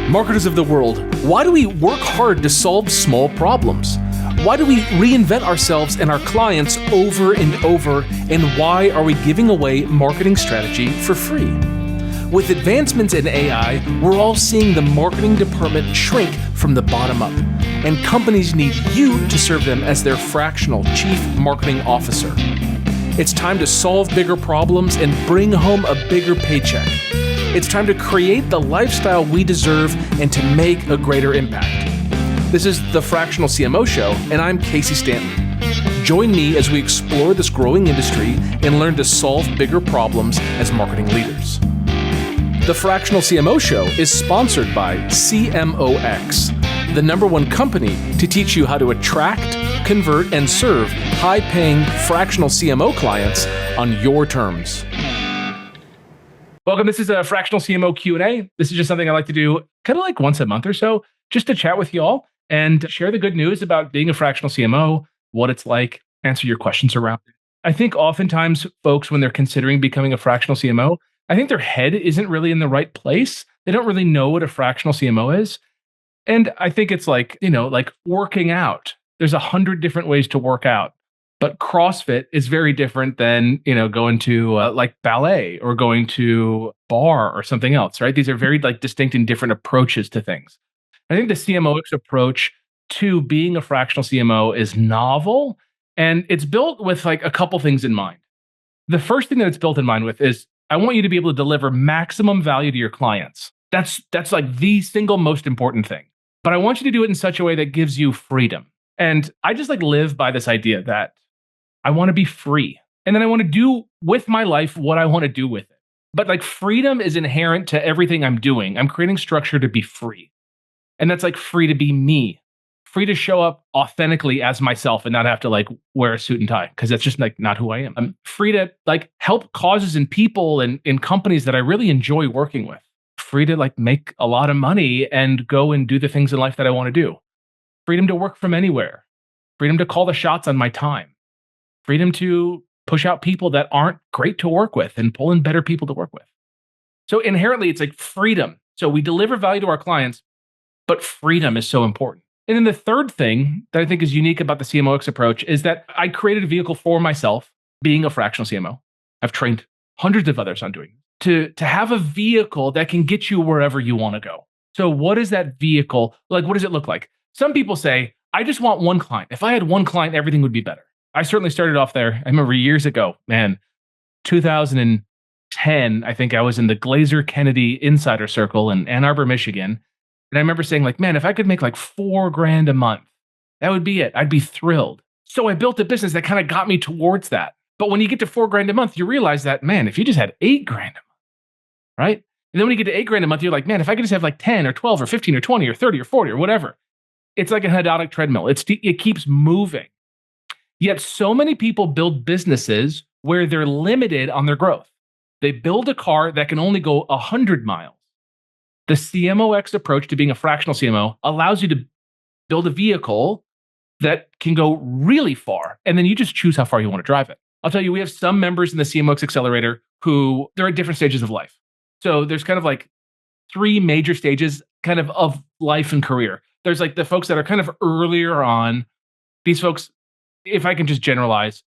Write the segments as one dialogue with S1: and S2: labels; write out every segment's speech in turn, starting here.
S1: Marketers of the world, why do we work hard to solve small problems? Why do we reinvent ourselves and our clients over and over? And why are we giving away marketing strategy for free? With advancements in AI, we're all seeing the marketing department shrink from the bottom up. And companies need you to serve them as their fractional chief marketing officer. It's time to solve bigger problems and bring home a bigger paycheck. It's time to create the lifestyle we deserve and to make a greater impact. This is the Fractional CMO Show, and I'm Casey Stanton. Join me as we explore this growing industry and learn to solve bigger problems as marketing leaders. The Fractional CMO Show is sponsored by CMOX, the #1 company to teach you how to attract, convert, and serve high-paying fractional CMO clients on your terms. Welcome. This is a Fractional CMO Q&A. This is just something I like to do kind of like once a month or so, just to chat with y'all and share the good news about being a fractional CMO, what it's like, answer your questions around it. I think oftentimes folks, when they're considering becoming a fractional CMO, I think their head isn't really in the right place. They don't really know what a fractional CMO is. And I think it's like, like working out. There's 100 different ways to work out. But CrossFit is very different than, going to like ballet or going to bar or something else, right? These are very distinct and different approaches to things. I think the CMOX approach to being a fractional CMO is novel, and it's built with a couple things in mind. The first thing that it's built in mind with is I want you to be able to deliver maximum value to your clients. That's like the single most important thing. But I want you to do it in such a way that gives you freedom. And I just live by this idea that I want to be free. And then I want to do with my life what I want to do with it. But freedom is inherent to everything I'm doing. I'm creating structure to be free. And that's free to be me, free to show up authentically as myself and not have to wear a suit and tie, because that's just not who I am. I'm free to help causes and people and in companies that I really enjoy working with. Free to make a lot of money and go and do the things in life that I want to do. Freedom to work from anywhere. Freedom to call the shots on my time. Freedom to push out people that aren't great to work with and pull in better people to work with. So inherently, it's freedom. So we deliver value to our clients, but freedom is so important. And then the third thing that I think is unique about the CMOX approach is that I created a vehicle for myself, being a fractional CMO. I've trained hundreds of others on doing it, to have a vehicle that can get you wherever you want to go. So what is that vehicle? What does it look like? Some people say, I just want one client. If I had one client, everything would be better. I certainly started off there. I remember years ago, 2010, I think I was in the Glazer Kennedy Insider Circle in Ann Arbor, Michigan. And I remember saying if I could make $4,000 a month, that would be it. I'd be thrilled. So I built a business that kind of got me towards that. But when you get to $4,000 a month, you realize that, if you just had $8,000 a month, right? And then when you get to $8,000 a month, you're if I could just have 10 or 12 or 15 or 20 or 30 or 40 or whatever, it's like a hedonic treadmill. It keeps moving. Yet so many people build businesses where they're limited on their growth. They build a car that can only go 100 miles. The CMOX approach to being a fractional CMO allows you to build a vehicle that can go really far, and then you just choose how far you want to drive it. I'll tell you, we have some members in the CMOX Accelerator who they're at different stages of life. So there's kind of 3 major stages of life and career. There's the folks that are kind of earlier on. These folks, if I can just generalize,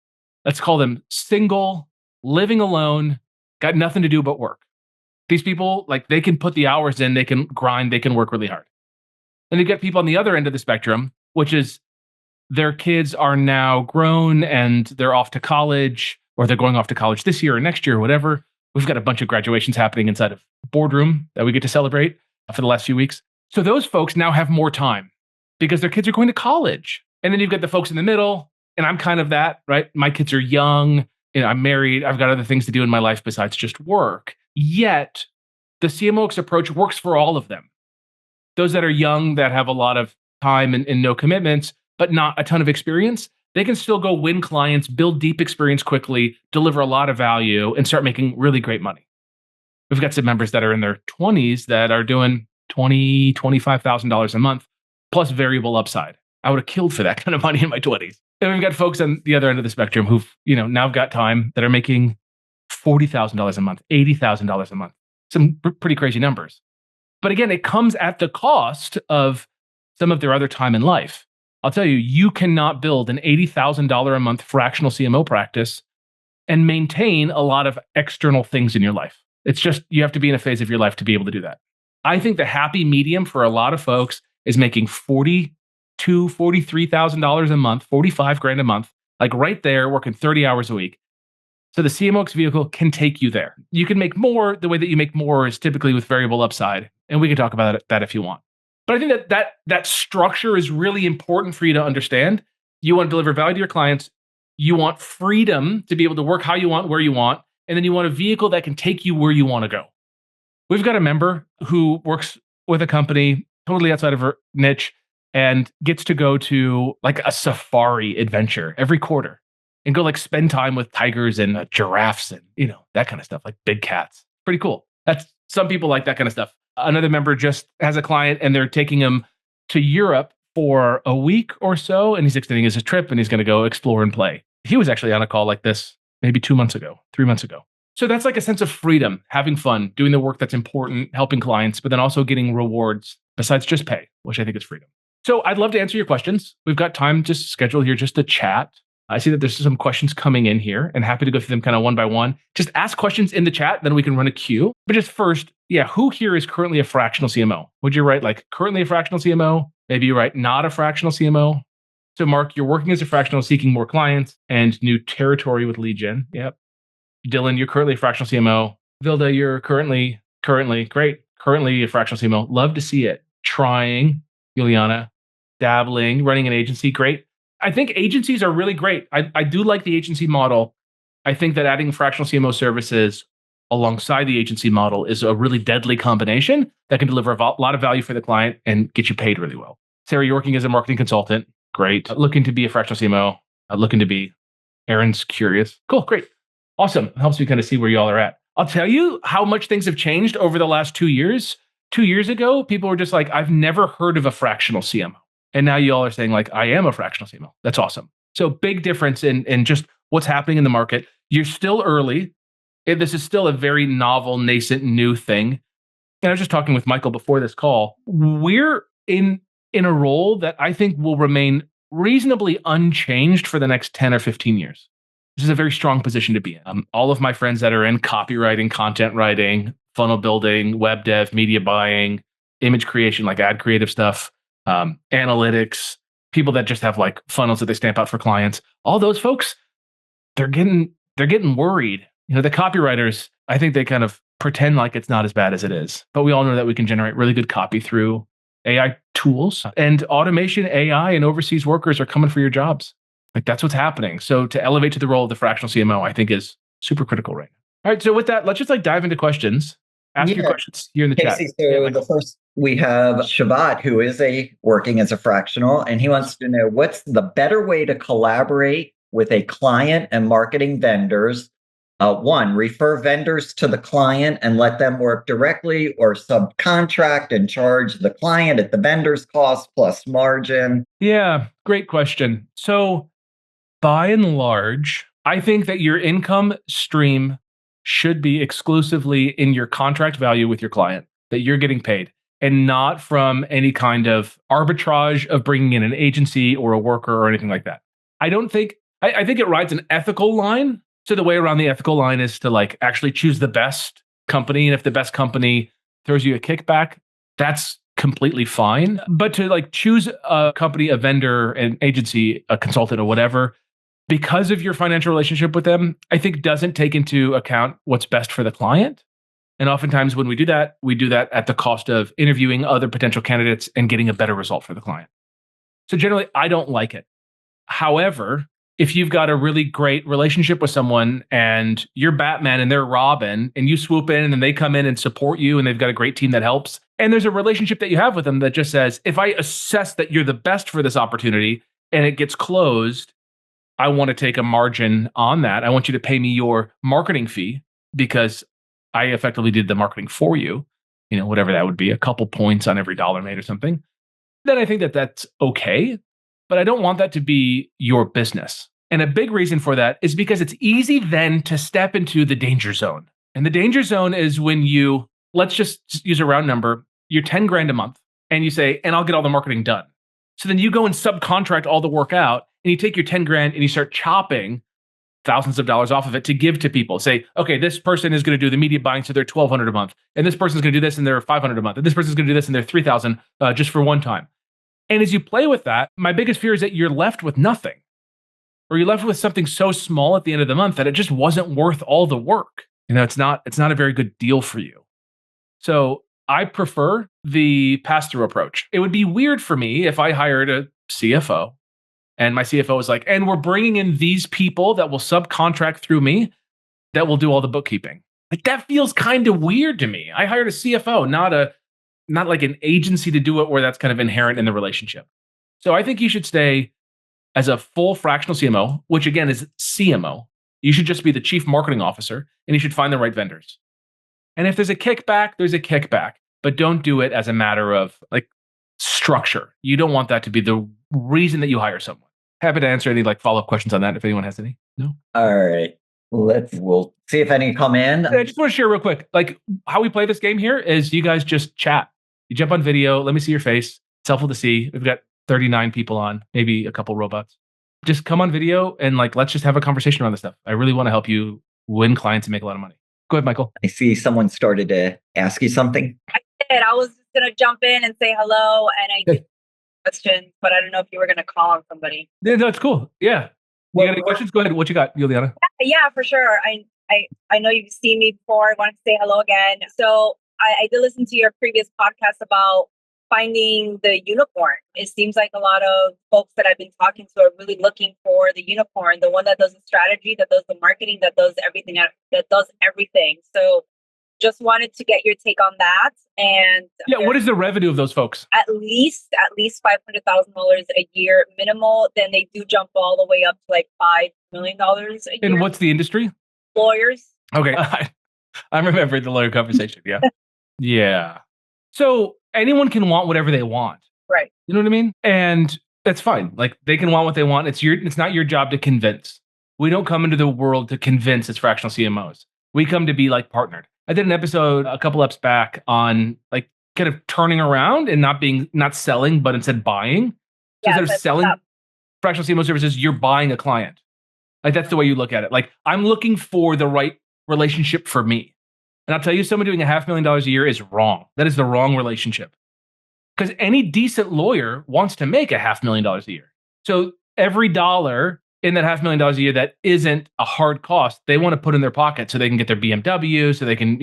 S1: let's call them single, living alone, got nothing to do but work. These people, they can put the hours in, they can grind, they can work really hard. And you get people on the other end of the spectrum, which is their kids are now grown and they're off to college, or they're going off to college this year or next year or whatever. We've got a bunch of graduations happening inside of Boardroom that we get to celebrate for the last few weeks. So those folks now have more time because their kids are going to college. And then you've got the folks in the middle, and I'm kind of that, right? My kids are young, I'm married, I've got other things to do in my life besides just work. Yet, the CMOX approach works for all of them. Those that are young, that have a lot of time and no commitments, but not a ton of experience, they can still go win clients, build deep experience quickly, deliver a lot of value, and start making really great money. We've got some members that are in their 20s that are doing $20,000, $25,000 a month, plus variable upside. I would have killed for that kind of money in my 20s. And we've got folks on the other end of the spectrum who've, now got time, that are making $40,000 a month, $80,000 a month. Some pretty crazy numbers. But again, it comes at the cost of some of their other time in life. I'll tell you, you cannot build an $80,000 a month fractional CMO practice and maintain a lot of external things in your life. It's just, you have to be in a phase of your life to be able to do that. I think the happy medium for a lot of folks is making $43,000 a month, 45 grand a month, like right there, working 30 hours a week. So the CMOX vehicle can take you there. You can make more. The way that you make more is typically with variable upside. And we can talk about that if you want. But I think that structure is really important for you to understand. You want to deliver value to your clients. You want freedom to be able to work how you want, where you want. And then you want a vehicle that can take you where you want to go. We've got a member who works with a company totally outside of her niche and gets to go to like a safari adventure every quarter and go like spend time with tigers and giraffes and, that kind of stuff, like big cats. Pretty cool. Some people like that kind of stuff. Another member just has a client and they're taking him to Europe for a week or so, and he's extending his trip and he's going to go explore and play. He was actually on a call like this maybe 3 months ago. So that's like a sense of freedom, having fun, doing the work that's important, helping clients, but then also getting rewards besides just pay, which I think is freedom. So I'd love to answer your questions. We've got time just scheduled here just to chat. I see that there's some questions coming in here and happy to go through them kind of one by one. Just ask questions in the chat, then we can run a queue. But just first, who here is currently a fractional CMO? Would you write like currently a fractional CMO? Maybe you write not a fractional CMO. So Mark, you're working as a fractional, seeking more clients and new territory with lead gen. Yep. Dylan, you're currently a fractional CMO. Vilda, you're currently great. Currently a fractional CMO. Love to see it. Trying. Juliana, dabbling, running an agency. Great. I think agencies are really great. I do like the agency model. I think that adding fractional CMO services alongside the agency model is a really deadly combination that can deliver a lot of value for the client and get you paid really well. Sarah, you're working as a marketing consultant. Great. Looking to be a fractional CMO. Looking to be. Aaron's curious. Cool. Great. Awesome. It helps me kind of see where y'all are at. I'll tell you how much things have changed over the last 2 years. 2 years ago, people were just like, I've never heard of a fractional CMO. And now y'all are saying like, I am a fractional CMO. That's awesome. So big difference in just what's happening in the market. You're still early. This is still a very novel, nascent, new thing. And I was just talking with Michael before this call. We're in a role that I think will remain reasonably unchanged for the next 10 or 15 years. This is a very strong position to be in. All of my friends that are in copywriting, content writing, funnel building, web dev, media buying, image creation, like ad creative stuff, analytics, people that just have like funnels that they stamp out for clients. All those folks, they're getting worried. The copywriters, I think they kind of pretend like it's not as bad as it is. But we all know that we can generate really good copy through AI tools, and automation, AI, and overseas workers are coming for your jobs. Like that's what's happening. So to elevate to the role of the fractional CMO, I think is super critical right now. All right. So with that, let's just like dive into questions. Ask your questions here in the chat.
S2: So the first, we have Shavat, who is working as a fractional, and he wants to know what's the better way to collaborate with a client and marketing vendors. One, refer vendors to the client and let them work directly, or subcontract and charge the client at the vendor's cost plus margin.
S1: Yeah, great question. So by and large, I think that your income stream should be exclusively in your contract value with your client, that you're getting paid, and not from any kind of arbitrage of bringing in an agency or a worker or anything like that. I think it rides an ethical line. So the way around the ethical line is to like actually choose the best company. And if the best company throws you a kickback, that's completely fine. But to like choose a company, a vendor, an agency, a consultant or whatever, because of your financial relationship with them, I think doesn't take into account what's best for the client. And oftentimes when we do that at the cost of interviewing other potential candidates and getting a better result for the client. So generally, I don't like it. However, if you've got a really great relationship with someone and you're Batman and they're Robin, and you swoop in and then they come in and support you and they've got a great team that helps, and there's a relationship that you have with them that just says, if I assess that you're the best for this opportunity and it gets closed, I want to take a margin on that. I want you to pay me your marketing fee because I effectively did the marketing for you, whatever that would be, a couple points on every dollar made or something. Then I think that that's okay. But I don't want that to be your business. And a big reason for that is because it's easy then to step into the danger zone. And the danger zone is when let's just use a round number, your 10 grand a month and you say, and I'll get all the marketing done. So then you go and subcontract all the work out and you take your 10 grand and you start chopping thousands of dollars off of it to give to people. Say, okay, this person is going to do the media buying, so they're $1,200 a month. And this person's going to do this and they're $500 a month. And this person's going to do this and they're $3,000 just for one time. And as you play with that, my biggest fear is that you're left with nothing. Or you're left with something so small at the end of the month that it just wasn't worth all the work. It's not a very good deal for you. So I prefer the pass-through approach. It would be weird for me if I hired a CFO and my CFO was like, and we're bringing in these people that will subcontract through me that will do all the bookkeeping. Like that feels kind of weird to me. I hired a CFO, not like an agency to do it where that's kind of inherent in the relationship. So I think you should stay as a full fractional CMO, which again is CMO. You should just be the chief marketing officer and you should find the right vendors. And if there's a kickback, there's a kickback, but don't do it as a matter of like structure. You don't want that to be the reason that you hire someone. Happy to answer any like follow-up questions on that if anyone has any. No?
S2: All right. We'll see if any come in.
S1: I just want to share real quick, like how we play this game here is you guys just chat. You jump on video. Let me see your face. It's helpful to see. We've got 39 people on, maybe a couple robots. Just come on video and like, let's just have a conversation around this stuff. I really want to help you win clients and make a lot of money. Go ahead, Michael.
S2: I see someone started to ask you something.
S3: I did. I was just going to jump in and say hello. And I did questions, but I don't know if you were going to call on somebody.
S1: Yeah, no, it's cool. Yeah. You got any questions? Go ahead. What you got, Juliana?
S3: Yeah, for sure. I know you've seen me before. I wanted to say hello again. So I did listen to your previous podcast about finding the unicorn. It seems like a lot of folks that I've been talking to are really looking for the unicorn, the one that does the strategy, that does the marketing, that does everything. So just wanted to get your take on that. And
S1: yeah, what is the revenue of those folks?
S3: At least $500,000 a year minimal. Then they do jump all the way up to like $5 million a year.
S1: And what's the industry?
S3: Lawyers.
S1: Okay. I remember the lawyer conversation. Yeah. Yeah. So anyone can want whatever they want.
S3: Right.
S1: You know what I mean? And that's fine. Like they can want what they want. It's not your job to convince. We don't come into the world to convince as fractional CMOs. We come to be like partnered. I did an episode a couple eps back on like kind of turning around and not selling, but instead buying. So instead of selling fractional CMO services, you're buying a client. Like that's the way you look at it. Like I'm looking for the right relationship for me. And I'll tell you, someone doing $500,000 a year is wrong. That is the wrong relationship. Because any decent lawyer wants to make $500,000 a year. So every dollar in that $500,000 a year that isn't a hard cost, they want to put in their pocket so they can get their BMW, so they can,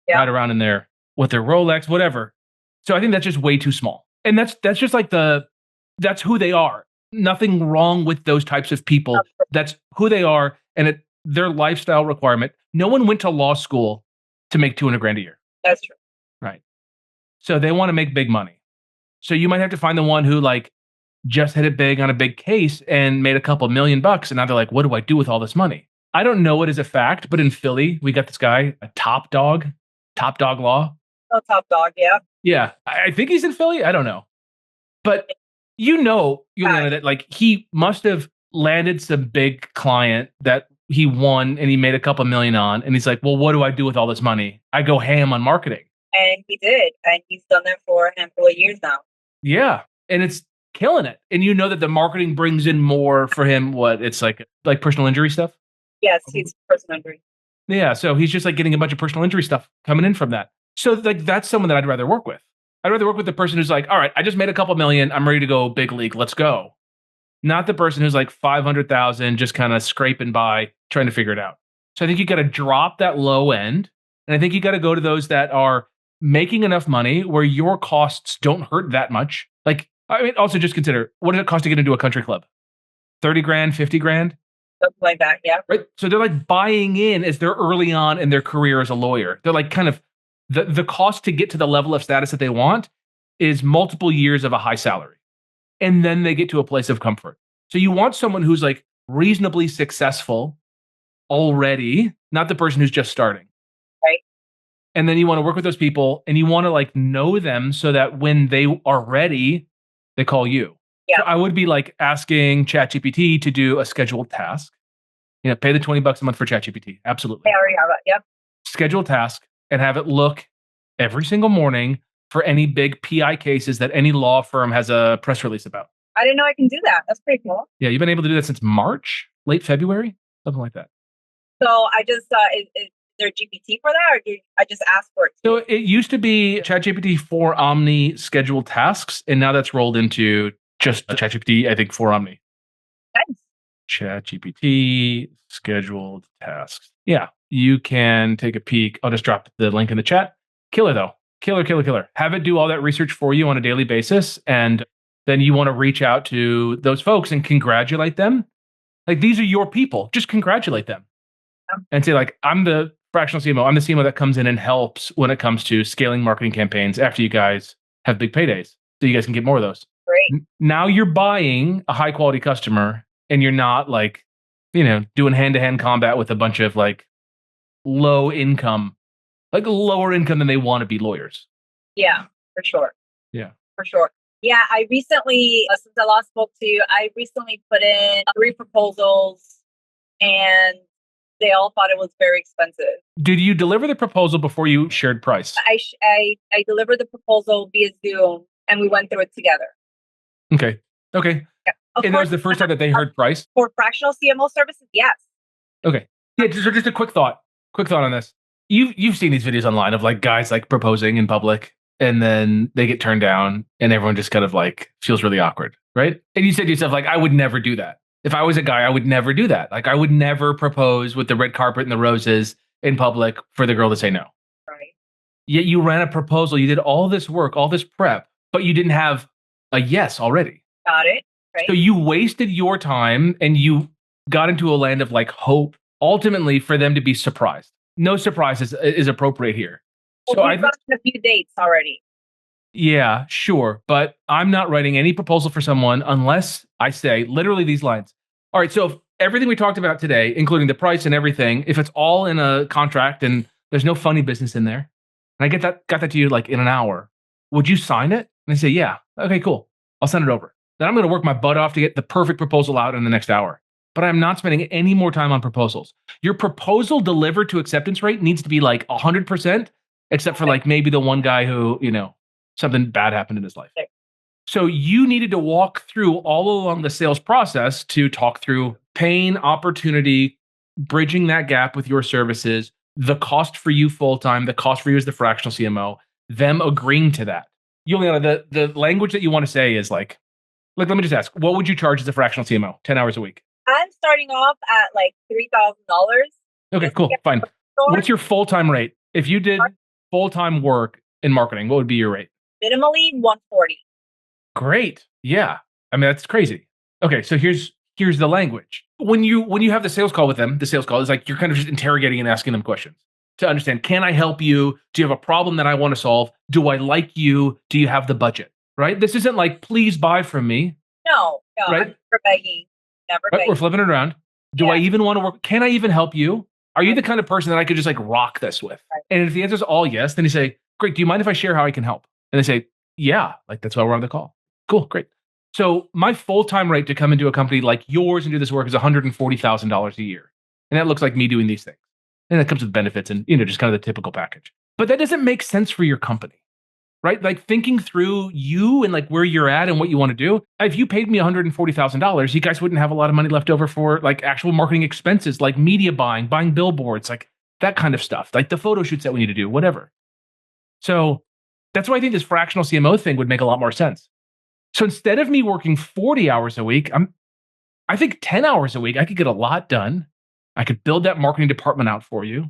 S1: ride around in their with their Rolex, whatever. So I think that's just way too small. And that's just like that's who they are. Nothing wrong with those types of people. That's who they are, and their lifestyle requirement. No one went to law school to make $200,000 a year.
S3: That's true.
S1: Right. So they want to make big money. So you might have to find the one who like just hit it big on a big case and made a couple $1 million. And now they're like, what do I do with all this money? I don't know it as a fact, but in Philly, we got this guy, a Top Dog Law.
S3: Oh, Top Dog. Yeah.
S1: Yeah. I think he's in Philly. I don't know. But Juliana, that like he must have landed some big client that he won and he made a couple $1 million on. And he's like, well, what do I do with all this money? I go ham on marketing.
S3: And he did. And he's done that for a handful of years now.
S1: Yeah. And it's killing it. And you know that the marketing brings in more for him. It's like personal injury stuff?
S3: Yes, he's personal injury.
S1: Yeah. So he's just like getting a bunch of personal injury stuff coming in from that. So like that's someone that I'd rather work with. I'd rather work with the person who's like, all right, I just made a couple $1 million. I'm ready to go big league. Let's go. Not the person who's like 500,000, just kind of scraping by, trying to figure it out. So I think you got to drop that low end. And I think you got to go to those that are making enough money where your costs don't hurt that much. Like, I mean, also just consider, what does it cost to get into a country club? 30 grand, 50 grand?
S3: Something like that, yeah.
S1: Right. So they're like buying in as they're early on in their career as a lawyer. They're like kind of, the cost to get to the level of status that they want is multiple years of a high salary. And then they get to a place of comfort. So you want someone who's like reasonably successful already, not the person who's just starting.
S3: Right.
S1: And then you want to work with those people and you want to like know them so that when they are ready, they call you.
S3: Yeah.
S1: So I would be like asking ChatGPT to do a scheduled task. Pay the $20 a month for ChatGPT. Absolutely.
S3: I already have it. Yep.
S1: Schedule a task and have it look every single morning for any big PI cases that any law firm has a press release about.
S3: I didn't know I can do that. That's pretty cool.
S1: Yeah, you've been able to do that since March, late February, something like that.
S3: So I just, is there GPT for that, or I just ask for it?
S1: So it used to be ChatGPT for Omni scheduled tasks, and now that's rolled into just ChatGPT, I think, for Omni.
S3: Nice.
S1: ChatGPT scheduled tasks. Yeah, you can take a peek. I'll just drop the link in the chat. Killer though. Killer. Have it do all that research for you on a daily basis. And then you want to reach out to those folks and congratulate them. Like, these are your people. Just congratulate them. And say, like, I'm the fractional CMO. I'm the CMO that comes in and helps when it comes to scaling marketing campaigns after you guys have big paydays. So you guys can get more of those.
S3: Great.
S1: Now you're buying a high quality customer, and you're not like, doing hand-to-hand combat with a bunch of like lower income than they want to be lawyers.
S3: Yeah, for sure.
S1: Yeah.
S3: For sure. Yeah, I recently, since I last spoke to you, I recently put in 3 proposals, and they all thought it was very expensive.
S1: Did you deliver the proposal before you shared price?
S3: I delivered the proposal via Zoom, and we went through it together.
S1: Okay.
S3: Yeah.
S1: And that was the first time that they heard price?
S3: For fractional CMO services, yes.
S1: Okay. Yeah, just a quick thought on this. You've seen these videos online of like guys like proposing in public, and then they get turned down, and everyone just kind of like feels really awkward, right? And you said to yourself, like, I would never do that. If I was a guy, I would never do that. Like, I would never propose with the red carpet and the roses in public for the girl to say no.
S3: Right.
S1: Yet you ran a proposal, you did all this work, all this prep, but you didn't have a yes already.
S3: Got it. Right.
S1: So you wasted your time, and you got into a land of like hope, ultimately for them to be surprised. No surprise is appropriate here.
S3: Well,
S1: So
S3: we've gotten a few dates already.
S1: Yeah, sure. But I'm not writing any proposal for someone unless I say literally these lines. All right. So if everything we talked about today, including the price and everything, if it's all in a contract and there's no funny business in there, and I got that to you like in an hour, would you sign it? And I say, yeah. Okay, cool. I'll send it over. Then I'm going to work my butt off to get the perfect proposal out in the next hour. But I'm not spending any more time on proposals. Your proposal delivered to acceptance rate needs to be like 100%, except for like maybe the one guy who, something bad happened in his life. So you needed to walk through all along the sales process to talk through pain, opportunity, bridging that gap with your services, the cost for you full-time, the cost for you as the fractional CMO, them agreeing to that. Juliana, the language that you want to say is like, let me just ask, what would you charge as a fractional CMO, 10 hours a week?
S3: I'm starting off at like $3,000.
S1: Okay, cool, fine. What's your full-time rate? If you did full-time work in marketing, what would be your rate?
S3: Minimally 140.
S1: Great. Yeah. I mean, that's crazy. Okay, so here's the language. When you have the sales call with them, the sales call is like you're kind of just interrogating and asking them questions to understand, can I help you? Do you have a problem that I want to solve? Do I like you? Do you have the budget? Right? This isn't like, please buy from me.
S3: No,
S1: right?
S3: I'm never begging. Never begging.
S1: We're flipping it around. Do I even want to work? Can I even help you? Are you the kind of person that I could just like rock this with?
S3: Right.
S1: And if the answer is all yes, then you say, great, do you mind if I share how I can help? And they say, yeah, like that's why we're on the call. Cool, great. So my full-time rate to come into a company like yours and do this work is $140,000 a year. And that looks like me doing these things. And that comes with benefits and, just kind of the typical package. But that doesn't make sense for your company, right? Like thinking through you and like where you're at and what you want to do. If you paid me $140,000, you guys wouldn't have a lot of money left over for like actual marketing expenses, like media buying billboards, like that kind of stuff, like the photo shoots that we need to do, whatever. So that's why I think this fractional CMO thing would make a lot more sense. So instead of me working 40 hours a week, I think 10 hours a week, I could get a lot done. I could build that marketing department out for you.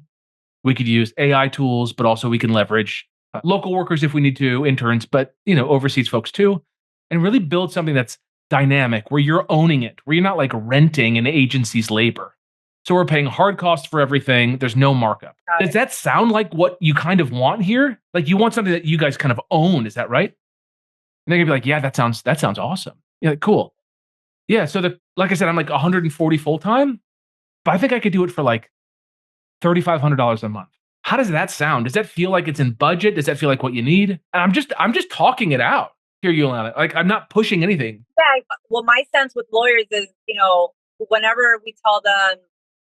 S1: We could use AI tools, but also we can leverage local workers if we need to, interns, but overseas folks too, and really build something that's dynamic, where you're owning it, where you're not like renting an agency's labor. So we're paying hard costs for everything. There's no markup. Does that sound like what you kind of want here? Like you want something that you guys kind of own, is that right? And they're gonna be like, yeah, that sounds awesome. Yeah, like, cool. Yeah, so like I said, I'm like 140 full-time, but I think I could do it for like $3,500 a month. How does that sound? Does that feel like it's in budget? Does that feel like what you need? And I'm just talking it out here, Yolanda. Like I'm not pushing anything.
S3: Yeah, well, my sense with lawyers is, whenever we tell them,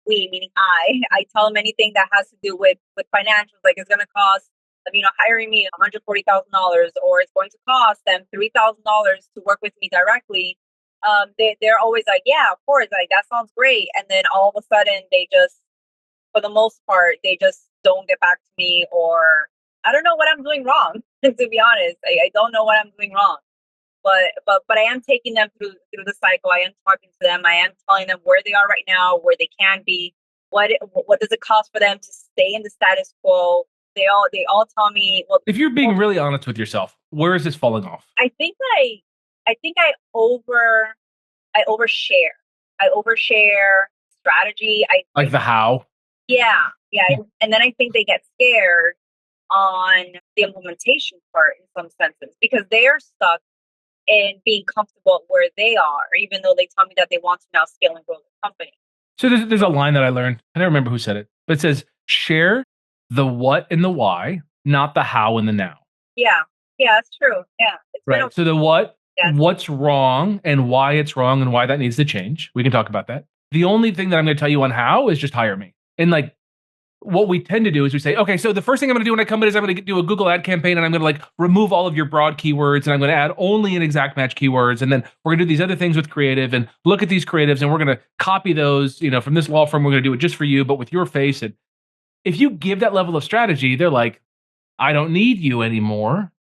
S3: meaning I tell them anything that has to do with financials, like it's going to cost hiring me $140,000, or it's going to cost them $3,000 to work with me directly. They're always like, yeah, of course, like that sounds great. And then all of a sudden they just, for the most part, they just don't get back to me, or I don't know what I'm doing wrong. To be honest, I don't know what I'm doing wrong. But I am taking them through the cycle. I am talking to them. I am telling them where they are right now, where they can be. What does it cost for them to stay in the status quo? They all tell me. Well,
S1: if you're being really honest with yourself, where is this falling off?
S3: I think I overshare. I overshare strategy.
S1: Like the how?
S3: Yeah. And then I think they get scared on the implementation part in some senses, because they're stuck in being comfortable where they are, even though they tell me that they want to now scale and grow the company.
S1: So there's a line that I learned. I don't remember who said it, but it says, share the what and the why, not the how and the now.
S3: Yeah, that's true. Yeah.
S1: Right. So the what, what's wrong and why it's wrong and why that needs to change. We can talk about that. The only thing that I'm going to tell you on how is just hire me. And like, what we tend to do is we say, okay, so the first thing I'm going to do when I come in is I'm going to do a Google ad campaign, and I'm going to like remove all of your broad keywords, and I'm going to add only an exact match keywords. And then we're going to do these other things with creative, and look at these creatives, and we're going to copy those, from this law firm. We're going to do it just for you, but with your face. And if you give that level of strategy, they're like, I don't need you anymore.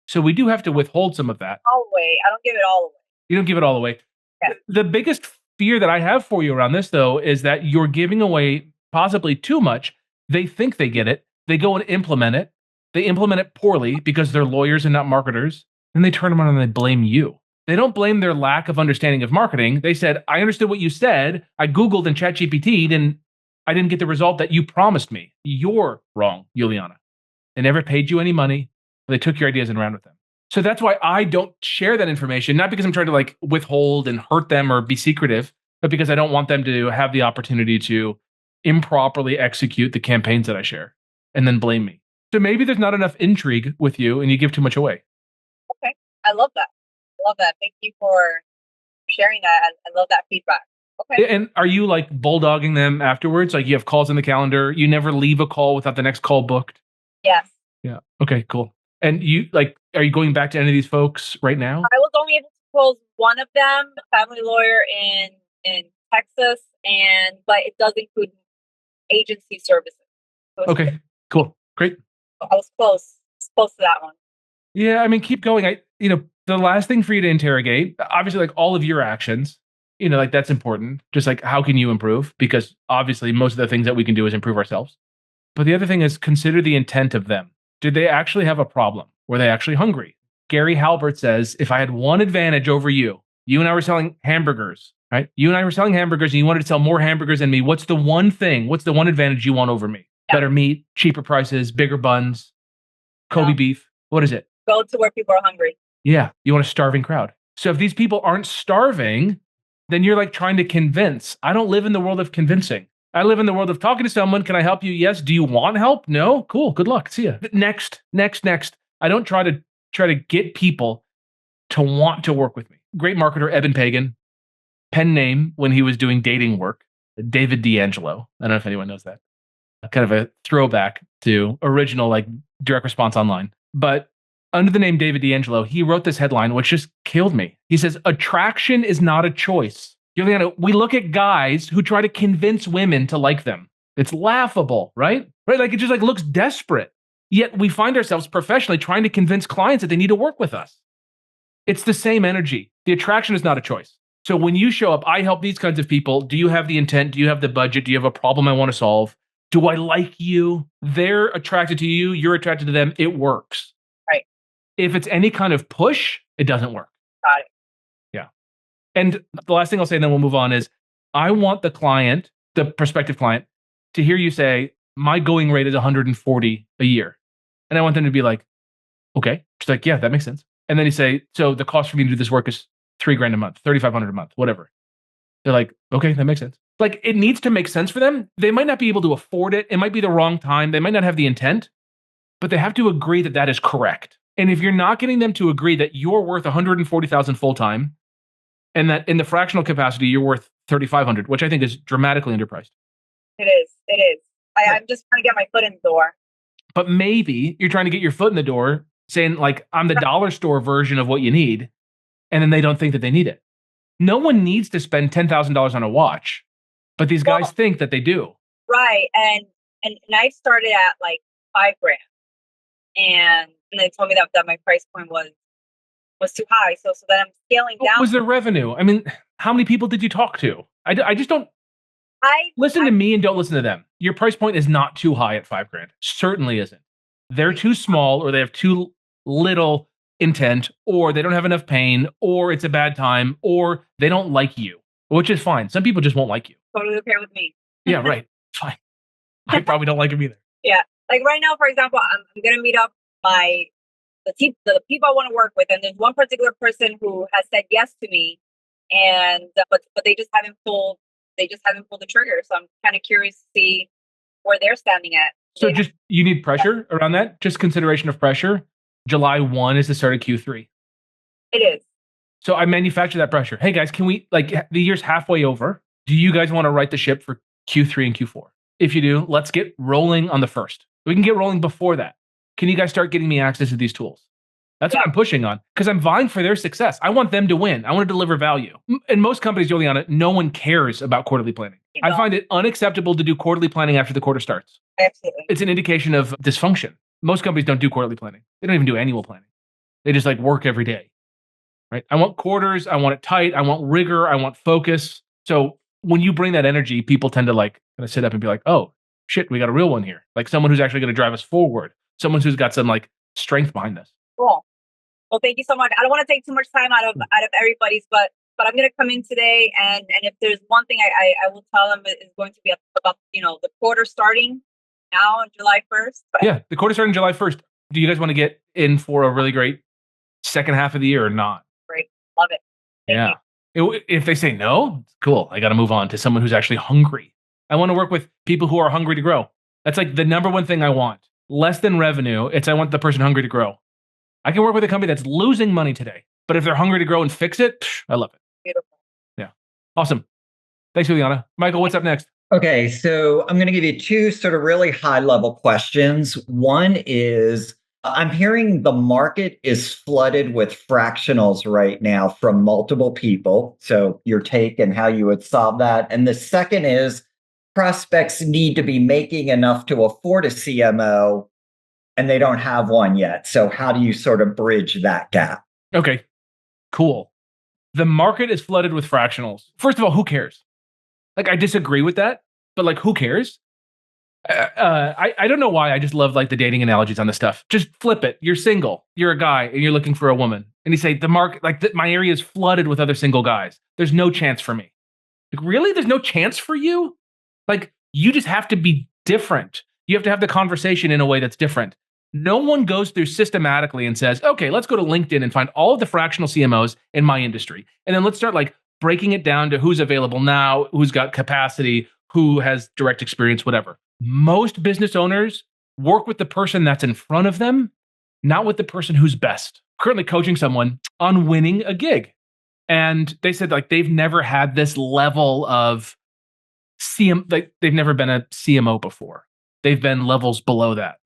S1: So we do have to withhold some of that.
S3: All the way. I don't give it all away.
S1: You don't give it all away. Yeah. The biggest fear that I have for you around this, though, is that you're giving away possibly too much. They think they get it. They go and implement it. They implement it poorly because they're lawyers and not marketers. Then they turn around and they blame you. They don't blame their lack of understanding of marketing. They said, I understood what you said. I Googled and ChatGPT'd, and I didn't get the result that you promised me. You're wrong, Juliana. They never paid you any money. They took your ideas and ran with them. So that's why I don't share that information, not because I'm trying to like withhold and hurt them or be secretive, but because I don't want them to have the opportunity to improperly execute the campaigns that I share and then blame me. So maybe there's not enough intrigue with you and you give too much away.
S3: Okay. I love that. Thank you for sharing that. I love that feedback. Okay.
S1: And are you like bulldogging them afterwards? Like you have calls in the calendar. You never leave a call without the next call booked?
S3: Yes.
S1: Yeah. Okay, cool. And are you going back to any of these folks right now?
S3: I was only able to close one of them, a family lawyer in Texas, but it does include agency services. So
S1: okay, cool. Great.
S3: I was close to that one.
S1: Yeah, I mean, keep going. The last thing for you to interrogate, obviously, like all of your actions, like that's important. Just like, how can you improve? Because obviously, most of the things that we can do is improve ourselves. But the other thing is consider the intent of them. Did they actually have a problem? Were they actually hungry? Gary Halbert says, if I had one advantage over you and I were selling hamburgers, right? You and I were selling hamburgers and you wanted to sell more hamburgers than me. What's the one advantage you want over me? Yeah. Better meat, cheaper prices, bigger buns, Kobe beef. What is it?
S3: Go to where people are hungry.
S1: Yeah. You want a starving crowd. So if these people aren't starving, then you're like trying to convince. I don't live in the world of convincing. I live in the world of talking to someone. Can I help you? Yes. Do you want help? No. Cool. Good luck. See ya. Next. I don't try to get people to want to work with me. Great marketer, Eben Pagan, pen name when he was doing dating work, David D'Angelo. I don't know if anyone knows that. Kind of a throwback to original like direct response online. But under the name David D'Angelo, he wrote this headline, which just killed me. He says, attraction is not a choice. Juliana, we look at guys who try to convince women to like them. It's laughable, right? Right? Like it just like looks desperate. Yet we find ourselves professionally trying to convince clients that they need to work with us. It's the same energy. The attraction is not a choice. So when you show up, I help these kinds of people. Do you have the intent? Do you have the budget? Do you have a problem I want to solve? Do I like you? They're attracted to you. You're attracted to them. It works.
S3: Right.
S1: If it's any kind of push, it doesn't work.
S3: Got it.
S1: Yeah. And the last thing I'll say, and then we'll move on, is I want the client, the prospective client, to hear you say, my going rate is 140 a year. And I want them to be like, okay. Just like, yeah, that makes sense. And then you say, so the cost for me to do this work is $3,000 a month, $3,500 a month, whatever. They're like, okay, that makes sense. Like it needs to make sense for them. They might not be able to afford it. It might be the wrong time. They might not have the intent, but they have to agree that that is correct. And if you're not getting them to agree that you're worth 140,000 full-time and that in the fractional capacity, you're worth 3,500, which I think is dramatically underpriced.
S3: It is. I'm just trying to get my foot in the door.
S1: but maybe you're trying to get your foot in the door saying like, I'm the dollar store version of what you need. And then they don't think that they need it. No one needs to spend $10,000 on a watch, but these guys think that they do.
S3: Right. And I started at like $5,000 and they told me that my price point was too high. So then I'm scaling down.
S1: What was their revenue? I mean, how many people did you talk to? I just don't listen to me and don't listen to them. Your price point is not too high at $5,000. Certainly isn't. They're too small, or they have too little intent, or they don't have enough pain, or it's a bad time, or they don't like you, which is fine. Some people just won't like you.
S3: Totally okay with me.
S1: Yeah, right. Fine. I probably don't like them either.
S3: Yeah. Like right now, for example, I'm going to meet up the people I want to work with. And there's one particular person who has said yes to me, and but they just haven't pulled the trigger. So I'm kind of curious to see where they're standing at.
S1: So you need pressure around that. Just consideration of pressure. July 1 is the start of Q3.
S3: It is.
S1: So I manufacture that pressure. Hey guys, can we, like, the year's halfway over. Do you guys want to right the ship for Q3 and Q4? If you do, let's get rolling on the 1st. We can get rolling before that. Can you guys start getting me access to these tools? That's what I'm pushing on, because I'm vying for their success. I want them to win. I want to deliver value. In most companies, Juliana, no one cares about quarterly planning. I find it unacceptable to do quarterly planning after the quarter starts.
S3: Absolutely.
S1: It's an indication of dysfunction. Most companies don't do quarterly planning. They don't even do annual planning. They just like work every day, right? I want quarters. I want it tight. I want rigor. I want focus. So when you bring that energy, people tend to like kind of sit up and be like, oh shit, we got a real one here. Like someone who's actually going to drive us forward. Someone who's got some like strength behind this.
S3: Cool. Well, thank you so much. I don't want to take too much time out of everybody's, but I'm going to come in today, and if there's one thing I will tell them is going to be about the quarter starting now on July 1st.
S1: Yeah, the quarter starting July 1st. Do you guys want to get in for a really great second half of the year or not?
S3: Great, love it. Thank you.
S1: If they say no, cool. I got to move on to someone who's actually hungry. I want to work with people who are hungry to grow. That's like the number one thing I want. Less than revenue, I want the person hungry to grow. I can work with a company that's losing money today, but if they're hungry to grow and fix it, I love it.
S3: Beautiful.
S1: Yeah. Awesome. Thanks, Juliana. Michael, what's up next?
S2: Okay, so I'm going to give you two sort of really high-level questions. One is, I'm hearing the market is flooded with fractionals right now from multiple people. So your take and how you would solve that. And the second is, prospects need to be making enough to afford a CMO, and they don't have one yet. So how do you sort of bridge that gap?
S1: Okay, cool. The market is flooded with fractionals. First of all, who cares? Like, I disagree with that, but like, who cares? I don't know why. I just love like the dating analogies on this stuff. Just flip it. You're single. You're a guy, and you're looking for a woman. And you say the market, like my area is flooded with other single guys. There's no chance for me. Like, really? There's no chance for you? Like, you just have to be different. You have to have the conversation in a way that's different. No one goes through systematically and says, okay, let's go to LinkedIn and find all of the fractional CMOs in my industry. And then let's start like breaking it down to who's available now, who's got capacity, who has direct experience, whatever. Most business owners work with the person that's in front of them, not with the person who's best. Currently coaching someone on winning a gig. And they said like they've never had this level of like they've never been a CMO before. They've been levels below that.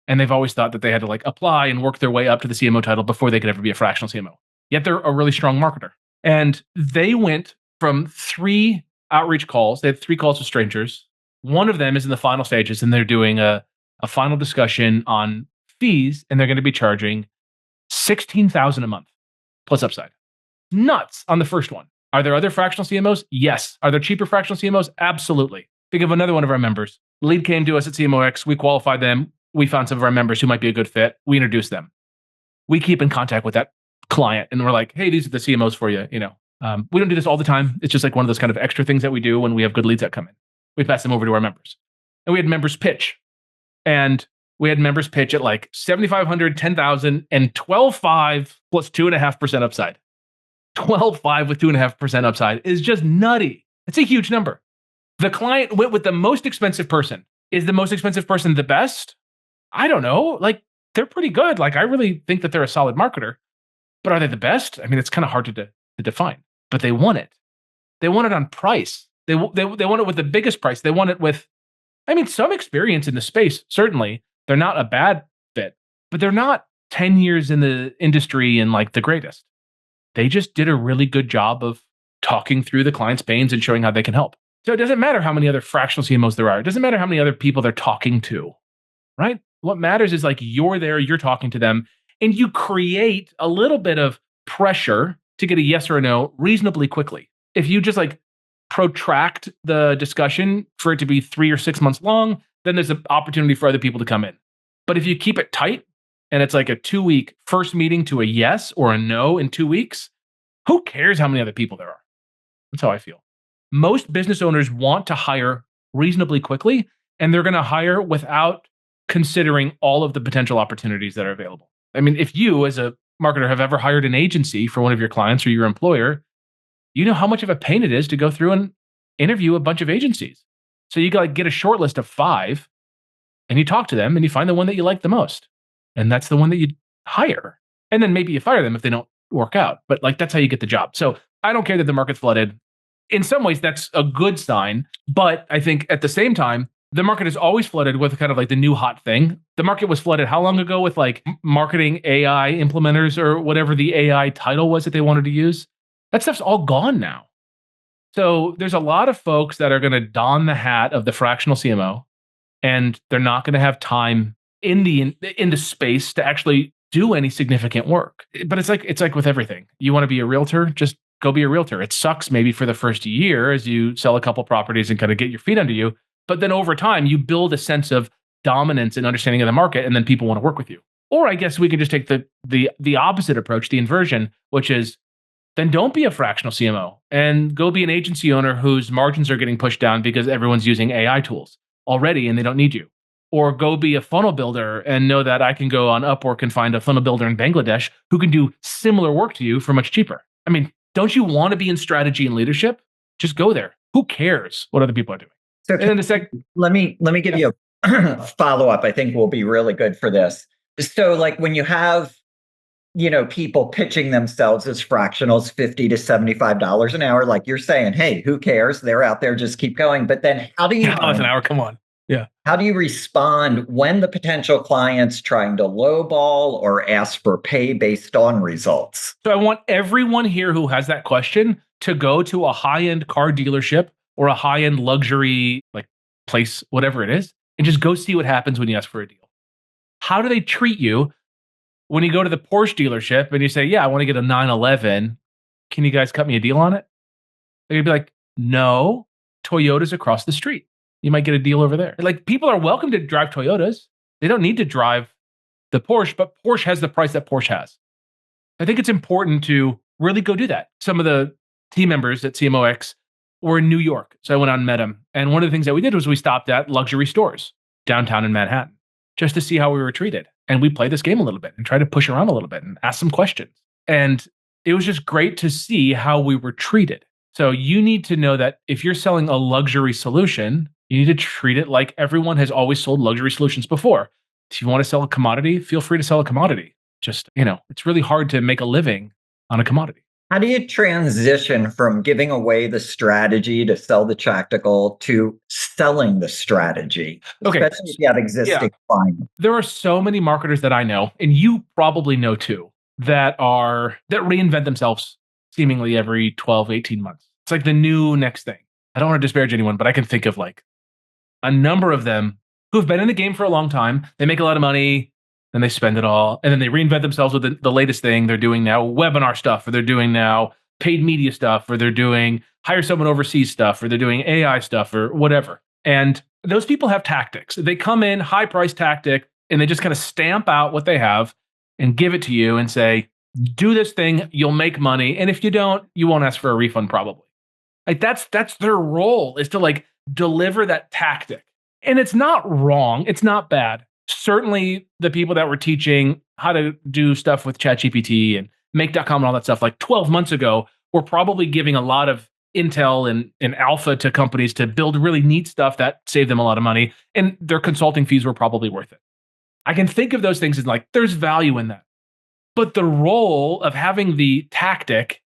S1: And they've always thought that they had to like apply and work their way up to the CMO title before they could ever be a fractional CMO. Yet they're a really strong marketer. And they went from 3 outreach calls. They had 3 calls with strangers. One of them is in the final stages, and they're doing a final discussion on fees, and they're going to be charging $16,000 a month plus upside. Nuts on the first one. Are there other fractional CMOs? Yes. Are there cheaper fractional CMOs? Absolutely. Think of another one of our members. Lead came to us at CMOX. We qualified them. We found some of our members who might be a good fit. We introduced them. We keep in contact with that client, and we're like, hey, these are the CMOs for you. We don't do this all the time. It's just like one of those kind of extra things that we do when we have good leads that come in. We pass them over to our members. And we had members pitch. And we had members pitch at like 7,500, 10,000, and 12.5 plus 2.5% upside. 12.5 with 2.5% upside is just nutty. It's a huge number. The client went with the most expensive person. Is the most expensive person the best? I don't know. Like, they're pretty good. Like, I really think that they're a solid marketer. But are they the best? I mean, it's kind of hard to define. But they won it. They won it on price. They won it with the biggest price. They won it with, some experience in the space, certainly. They're not a bad fit, but they're not 10 years in the industry and like the greatest. They just did a really good job of talking through the client's pains and showing how they can help. So it doesn't matter how many other fractional CMOs there are. It doesn't matter how many other people they're talking to, right? What matters is like you're there, you're talking to them, and you create a little bit of pressure to get a yes or a no reasonably quickly. If you just like protract the discussion for it to be 3 or 6 months long, then there's an opportunity for other people to come in. But if you keep it tight and it's like a 2-week first meeting to a yes or a no in 2 weeks, who cares how many other people there are? That's how I feel. Most business owners want to hire reasonably quickly, and they're going to hire without considering all of the potential opportunities that are available. I mean, if you as a marketer have ever hired an agency for one of your clients or your employer, you know how much of a pain it is to go through and interview a bunch of agencies. So you got to get a short list of 5 and you talk to them and you find the one that you like the most. And that's the one that you hire. And then maybe you fire them if they don't work out. But like that's how you get the job. So I don't care that the market's flooded. In some ways, that's a good sign. But I think at the same time, the market is always flooded with kind of like the new hot thing. The market was flooded how long ago with like marketing AI implementers or whatever the AI title was that they wanted to use? That stuff's all gone now. So there's a lot of folks that are going to don the hat of the fractional CMO, and they're not going to have time in the space to actually do any significant work. But it's like with everything. You want to be a realtor, just go be a realtor. It sucks maybe for the first year as you sell a couple properties and kind of get your feet under you. But then over time, you build a sense of dominance and understanding of the market, and then people want to work with you. Or I guess we can just take the opposite approach, the inversion, which is then don't be a fractional CMO and go be an agency owner whose margins are getting pushed down because everyone's using AI tools already and they don't need you. Or go be a funnel builder and know that I can go on Upwork and find a funnel builder in Bangladesh who can do similar work to you for much cheaper. I mean, don't you want to be in strategy and leadership? Just go there. Who cares what other people are doing?
S2: So
S1: And then the second,
S2: let me give you a follow up. I think will be really good for this. So like when you have, people pitching themselves as fractionals, $50 to $75 an hour, like you're saying, hey, who cares? They're out there, just keep going. But then how do you
S1: $10 an hour? Come on. Yeah.
S2: How do you respond when the potential client's trying to lowball or ask for pay based on results?
S1: So I want everyone here who has that question to go to a high-end car dealership or a high-end luxury like place, whatever it is, and just go see what happens when you ask for a deal. How do they treat you when you go to the Porsche dealership and you say, yeah, I want to get a 911. Can you guys cut me a deal on it? They're going to be like, no, Toyota's across the street. You might get a deal over there. Like people are welcome to drive Toyotas. They don't need to drive the Porsche, but Porsche has the price that Porsche has. I think it's important to really go do that. Some of the team members at CMOX were in New York. So I went out and met them. And one of the things that we did was we stopped at luxury stores downtown in Manhattan just to see how we were treated. And we played this game a little bit and tried to push around a little bit and ask some questions. And it was just great to see how we were treated. So you need to know that if you're selling a luxury solution, you need to treat it like everyone has always sold luxury solutions before. If you want to sell a commodity, feel free to sell a commodity. Just, it's really hard to make a living on a commodity.
S2: How do you transition from giving away the strategy to sell the tactical to selling the strategy?
S1: Okay.
S2: Especially if you have existing clients.
S1: There are so many marketers that I know, and you probably know too, that reinvent themselves seemingly every 12, 18 months. It's like the new next thing. I don't want to disparage anyone, but I can think of like a number of them who've been in the game for a long time. They make a lot of money, then they spend it all, and then they reinvent themselves with the latest thing. They're doing now webinar stuff, or they're doing now paid media stuff, or they're doing hire someone overseas stuff, or they're doing AI stuff, or whatever. And those people have tactics. They come in, high price tactic, and they just kind of stamp out what they have and give it to you and say, do this thing, you'll make money. And if you don't, you won't ask for a refund probably. Like that's their role, is to like deliver that tactic. And it's not wrong. It's not bad. Certainly the people that were teaching how to do stuff with ChatGPT and Make.com and all that stuff like 12 months ago were probably giving a lot of intel and alpha to companies to build really neat stuff that saved them a lot of money. And their consulting fees were probably worth it. I can think of those things as like, there's value in that. But the role of having the tactic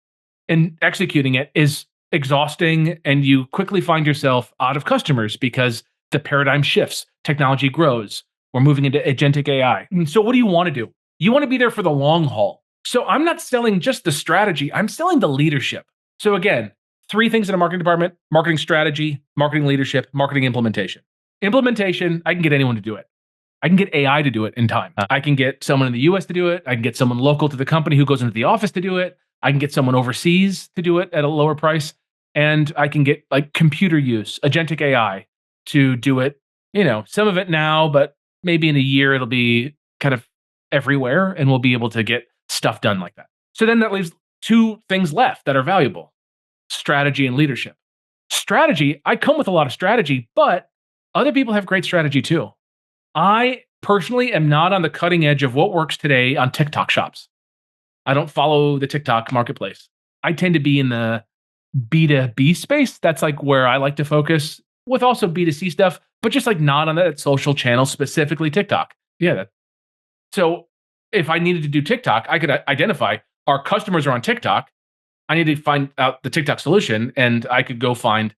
S1: and executing it is exhausting, and you quickly find yourself out of customers because the paradigm shifts, technology grows, We're moving into agentic AI. And so what do you want to do? You want to be there for the long haul. So I'm not selling just the strategy, I'm selling the leadership. So again, 3 things in a marketing department: marketing strategy, marketing leadership, marketing implementation. Implementation, I can get anyone to do it. I can get AI to do it in time. I can get someone in the US to do it. I can get someone local to the company who goes into the office to do it. I can get someone overseas to do it at a lower price. And I can get like computer use, agentic AI to do it. Some of it now, but maybe in a year it'll be kind of everywhere and we'll be able to get stuff done like that. So then that leaves 2 things left that are valuable: strategy and leadership. Strategy, I come with a lot of strategy, but other people have great strategy too. I personally am not on the cutting edge of what works today on TikTok shops. I don't follow the TikTok marketplace. I tend to be in the B2B space. That's like where I like to focus, with also B2C stuff, but just like not on that social channel, specifically TikTok. Yeah. So if I needed to do TikTok, I could identify our customers are on TikTok. I need to find out the TikTok solution, and I could go find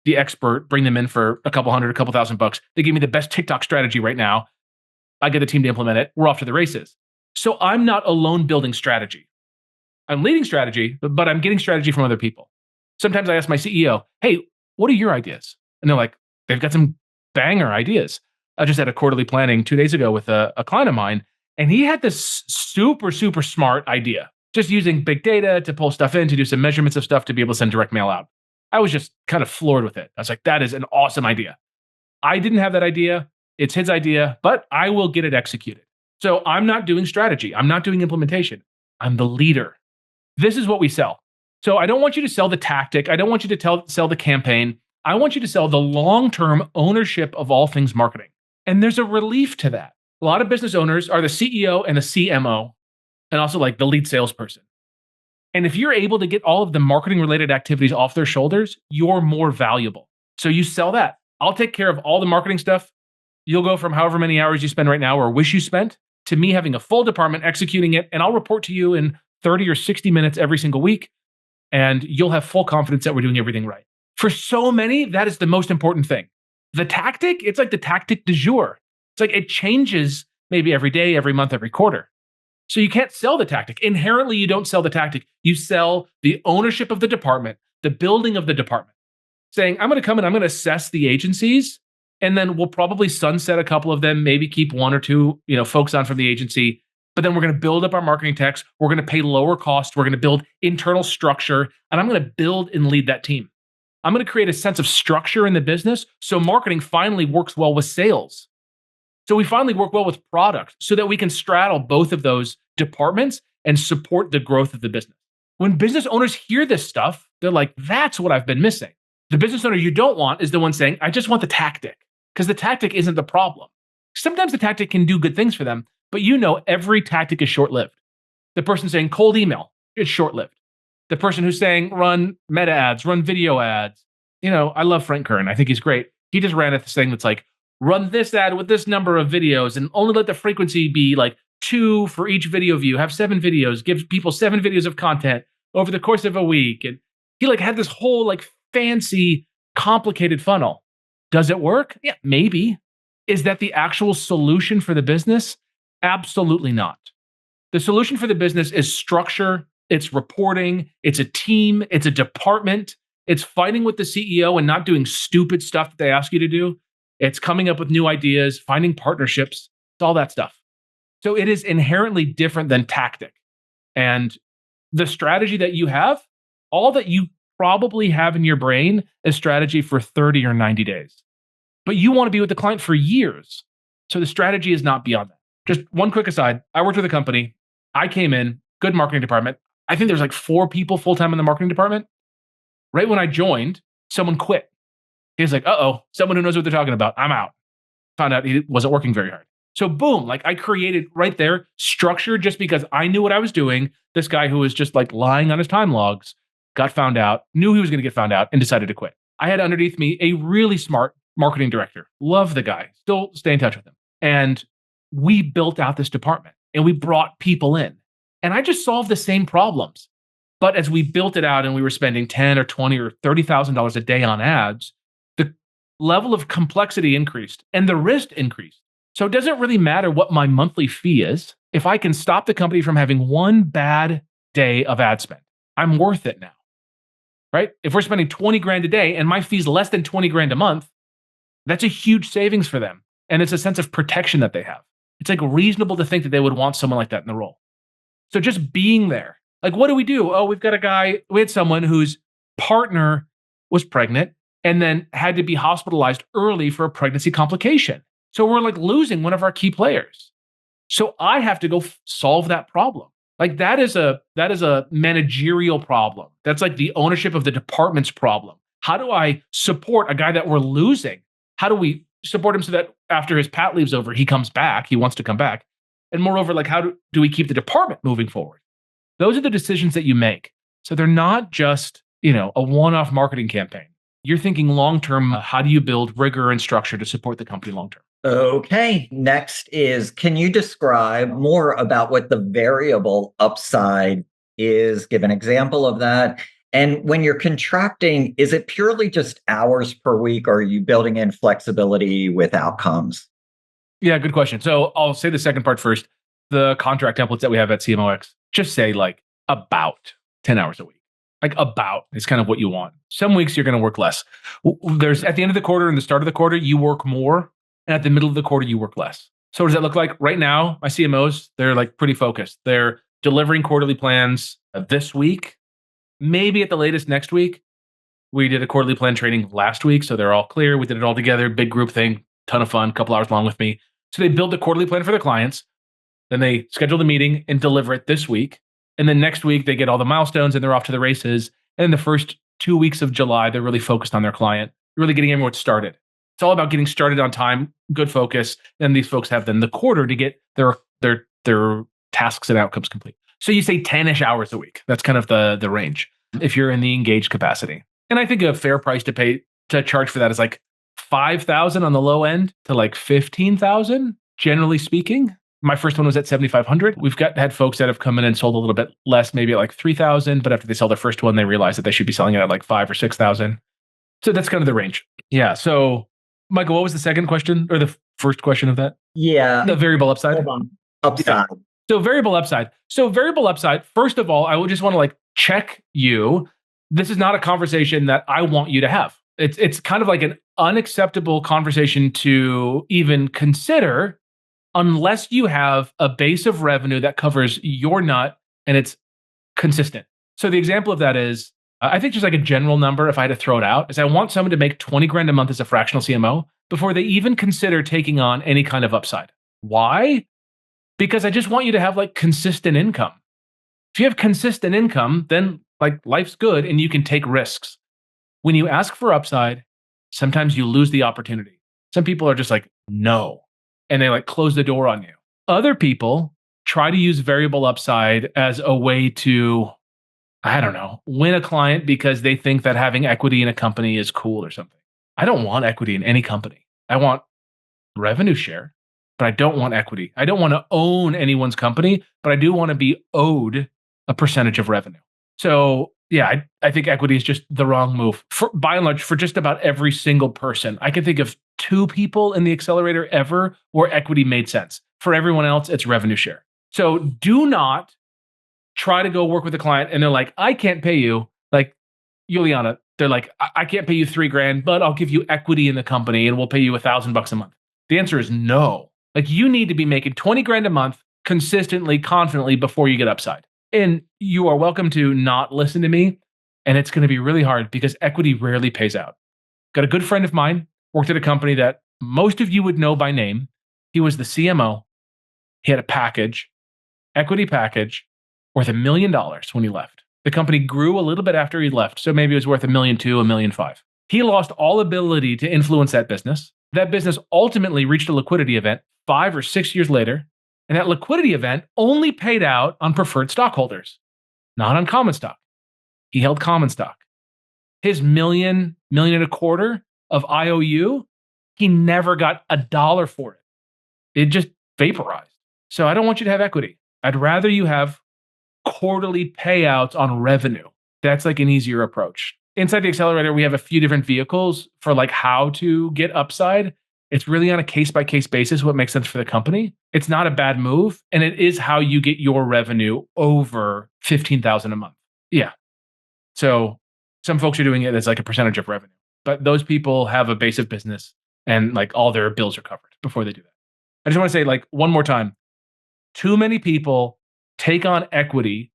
S1: the expert, bring them in for a couple hundred, a couple $1,000. They give me the best TikTok strategy right now. I get the team to implement it. We're off to the races. So I'm not alone building strategy. I'm leading strategy, but I'm getting strategy from other people. Sometimes I ask my CEO, hey, what are your ideas? And they're like, they've got some banger ideas. I just had a quarterly planning 2 days ago with a client of mine, and he had this super, super smart idea, just using big data to pull stuff in, to do some measurements of stuff, to be able to send direct mail out. I was just kind of floored with it. I was like, that is an awesome idea. I didn't have that idea. It's his idea, but I will get it executed. So I'm not doing strategy. I'm not doing implementation. I'm the leader. This is what we sell. So I don't want you to sell the tactic. I don't want you to sell the campaign. I want you to sell the long-term ownership of all things marketing. And there's a relief to that. A lot of business owners are the CEO and the CMO, and also like the lead salesperson. And if you're able to get all of the marketing related activities off their shoulders, you're more valuable. So you sell that. I'll take care of all the marketing stuff. You'll go from however many hours you spend right now or wish you spent to me having a full department executing it. And I'll report to you in 30 or 60 minutes every single week. And you'll have full confidence that we're doing everything right. For so many, that is the most important thing. The tactic, it's like the tactic du jour. It's like it changes maybe every day, every month, every quarter. So you can't sell the tactic. Inherently, you don't sell the tactic. You sell the ownership of the department, the building of the department. Saying, I'm going to come and I'm going to assess the agencies, and then we'll probably sunset a couple of them, maybe keep 1 or 2, folks on from the agency. But then we're going to build up our marketing techs. We're going to pay lower cost. We're going to build internal structure, and I'm going to build and lead that team. I'm going to create a sense of structure in the business so marketing finally works well with sales. So we finally work well with product so that we can straddle both of those departments and support the growth of the business. When business owners hear this stuff, they're like, that's what I've been missing. The business owner you don't want is the one saying, I just want the tactic, because the tactic isn't the problem. Sometimes the tactic can do good things for them, but every tactic is short-lived. The person saying cold email, it's short-lived. The person who's saying run meta ads, run video ads. I love Frank Kern. I think he's great. He just ran this thing that's like, run this ad with this number of videos and only let the frequency be like 2 for each video view. Have 7 videos, give people 7 videos of content over the course of a week. And he had this whole fancy, complicated funnel. Does it work? Yeah, maybe. Is that the actual solution for the business? Absolutely not. The solution for the business is structure, it's reporting, it's a team, it's a department, it's fighting with the CEO and not doing stupid stuff that they ask you to do. It's coming up with new ideas, finding partnerships, it's all that stuff. So it is inherently different than tactic. And the strategy that you have, all that you probably have in your brain is strategy for 30 or 90 days. But you want to be with the client for years. So the strategy is not beyond that. Just one quick aside. I worked with a company. I came in, good marketing department. I think there's 4 people full-time in the marketing department. Right when I joined, someone quit. He was like, someone who knows what they're talking about. I'm out. Found out he wasn't working very hard. So boom, I created right there structure just because I knew what I was doing. This guy who was just lying on his time logs got found out, knew he was going to get found out, and decided to quit. I had underneath me a really smart marketing director. Love the guy. Still stay in touch with him. And we built out this department and we brought people in. And I just solved the same problems. But as we built it out and we were spending $10 or $20 or $30,000 a day on ads, the level of complexity increased and the risk increased. So it doesn't really matter what my monthly fee is. If I can stop the company from having one bad day of ad spend, I'm worth it now, right? If we're spending 20 grand a day and my fee's less than 20 grand a month, that's a huge savings for them. And it's a sense of protection that they have. It's like reasonable to think that they would want someone like that in the role. So just being there, like, what do we do? Oh, we had someone whose partner was pregnant and then had to be hospitalized early for a pregnancy complication. So we're like losing one of our key players. So I have to go solve that problem. Like that is a managerial problem. That's like the ownership of the department's problem. How do I support a guy that we're losing? How do we support him so that after his pat leave's over, he comes back, he wants to come back? And moreover, like how do we keep the department moving forward? Those are the decisions that you make. So they're not just, a one-off marketing campaign. You're thinking long-term, how do you build rigor and structure to support the company long-term?
S2: Okay. Next is, can you describe more about what the variable upside is? Give an example of that. And when you're contracting, is it purely just hours per week, or are you building in flexibility with outcomes?
S1: Yeah, good question. So I'll say the second part first. The contract templates that we have at CMOX just say like about 10 hours a week. Like about is kind of what you want. Some weeks you're going to work less. There's at the end of the quarter and the start of the quarter, you work more. And at the middle of the quarter, you work less. So what does that look like? Right now, my CMOs, they're like pretty focused. They're delivering quarterly plans this week, maybe at the latest next week. We did a quarterly plan training last week, so they're all clear. We did it all together, big group thing, ton of fun, couple hours long with me. So they build the quarterly plan for their clients. Then they schedule the meeting and deliver it this week. And then next week, they get all the milestones and they're off to the races. And in the first 2 weeks of July, they're really focused on their client, really getting everyone started. It's all about getting started on time, good focus. And these folks have then the quarter to get their tasks and outcomes complete. So you say 10-ish hours a week. That's kind of the range if you're in the engaged capacity. And I think a fair price to charge for that is like $5,000 on the low end to like $15,000, generally speaking. My first one was at $7,500. We've had folks that have come in and sold a little bit less, maybe at like $3,000, but after they sell their first one, they realize that they should be selling it at like $5,000 or $6,000. So that's kind of the range. Yeah. So Michael, what was the second question or the first question of that?
S2: Yeah.
S1: The variable upside.
S2: Hold on. Upside.
S1: Yeah. So variable upside. First of all, I would just want to like check you. This is not a conversation that I want you to have. It's kind of like an unacceptable conversation to even consider unless you have a base of revenue that covers your nut and it's consistent. So the example of that is, I think just like a general number, if I had to throw it out, is I want someone to make 20 grand a month as a fractional CMO before they even consider taking on any kind of upside. Why? Because I just want you to have like consistent income. If you have consistent income, then like life's good and you can take risks. When you ask for upside, sometimes you lose the opportunity. Some people are just like, no, and they like close the door on you. Other people try to use variable upside as a way to, I don't know, win a client because they think that having equity in a company is cool or something. I don't want equity in any company. I want revenue share, but I don't want equity. I don't want to own anyone's company, but I do want to be owed a percentage of revenue. So yeah, I think equity is just the wrong move. By and large, for just about every single person. I can think of 2 people in the accelerator ever where equity made sense. For everyone else, it's revenue share. So do not try to go work with a client and they're like, I can't pay you. Like Juliana, they're like, I can't pay you $3,000, but I'll give you equity in the company and we'll pay you $1,000 a month. The answer is no. Like you need to be making 20 grand a month consistently, confidently before you get upside. And you are welcome to not listen to me. And it's going to be really hard because equity rarely pays out. Got a good friend of mine, worked at a company that most of you would know by name. He was the CMO. He had a package, equity package, worth $1 million when he left. The company grew a little bit after he left. So maybe it was worth $1.2 million, $1.5 million. He lost all ability to influence that business. That business ultimately reached a liquidity event 5 or 6 years later. And that liquidity event only paid out on preferred stockholders, not on common stock. He held common stock. His $1 million, $1.25 million of IOU, he never got a dollar for it. It just vaporized. So I don't want you to have equity. I'd rather you have quarterly payouts on revenue. That's like an easier approach. Inside the accelerator, we have a few different vehicles for like how to get upside. It's really on a case-by-case basis what makes sense for the company. It's not a bad move, and it is how you get your revenue over $15,000 a month. Yeah. So some folks are doing it as like a percentage of revenue, but those people have a base of business and like all their bills are covered before they do that. I just want to say like one more time, too many people take on equity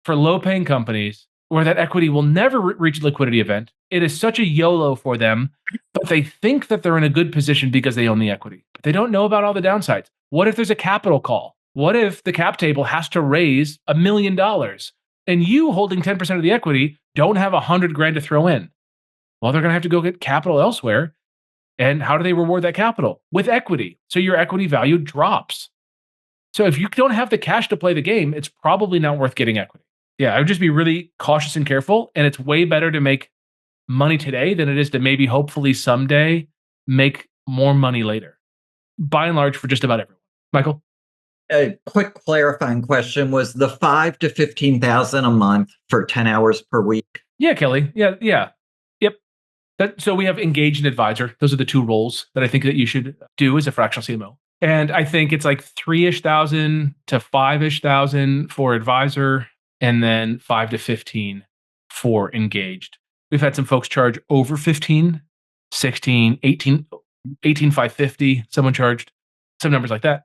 S1: for low-paying companies where that equity will never reach a liquidity event. It is such a YOLO for them, but they think that they're in a good position because they own the equity. But they don't know about all the downsides. What if there's a capital call? What if the cap table has to raise $1 million and you holding 10% of the equity don't have $100,000 to throw in? Well, they're going to have to go get capital elsewhere. And how do they reward that capital? With equity. So your equity value drops. So if you don't have the cash to play the game, it's probably not worth getting equity. Yeah, I would just be really cautious and careful. And it's way better to make money today than it is to maybe hopefully someday make more money later. By and large, for just about everyone. Michael?
S2: A quick clarifying question: was the 5 to 15,000 a month for 10 hours per week?
S1: Yeah, Kelly. Yeah. Yep. So we have engaged and advisor. Those are the two roles that I think that you should do as a fractional CMO. And I think it's like 3-ish thousand to 5-ish thousand for advisor, and then 5 to 15 for engaged. We've had some folks charge over 15, 16, 18, 550. Someone charged some numbers like that.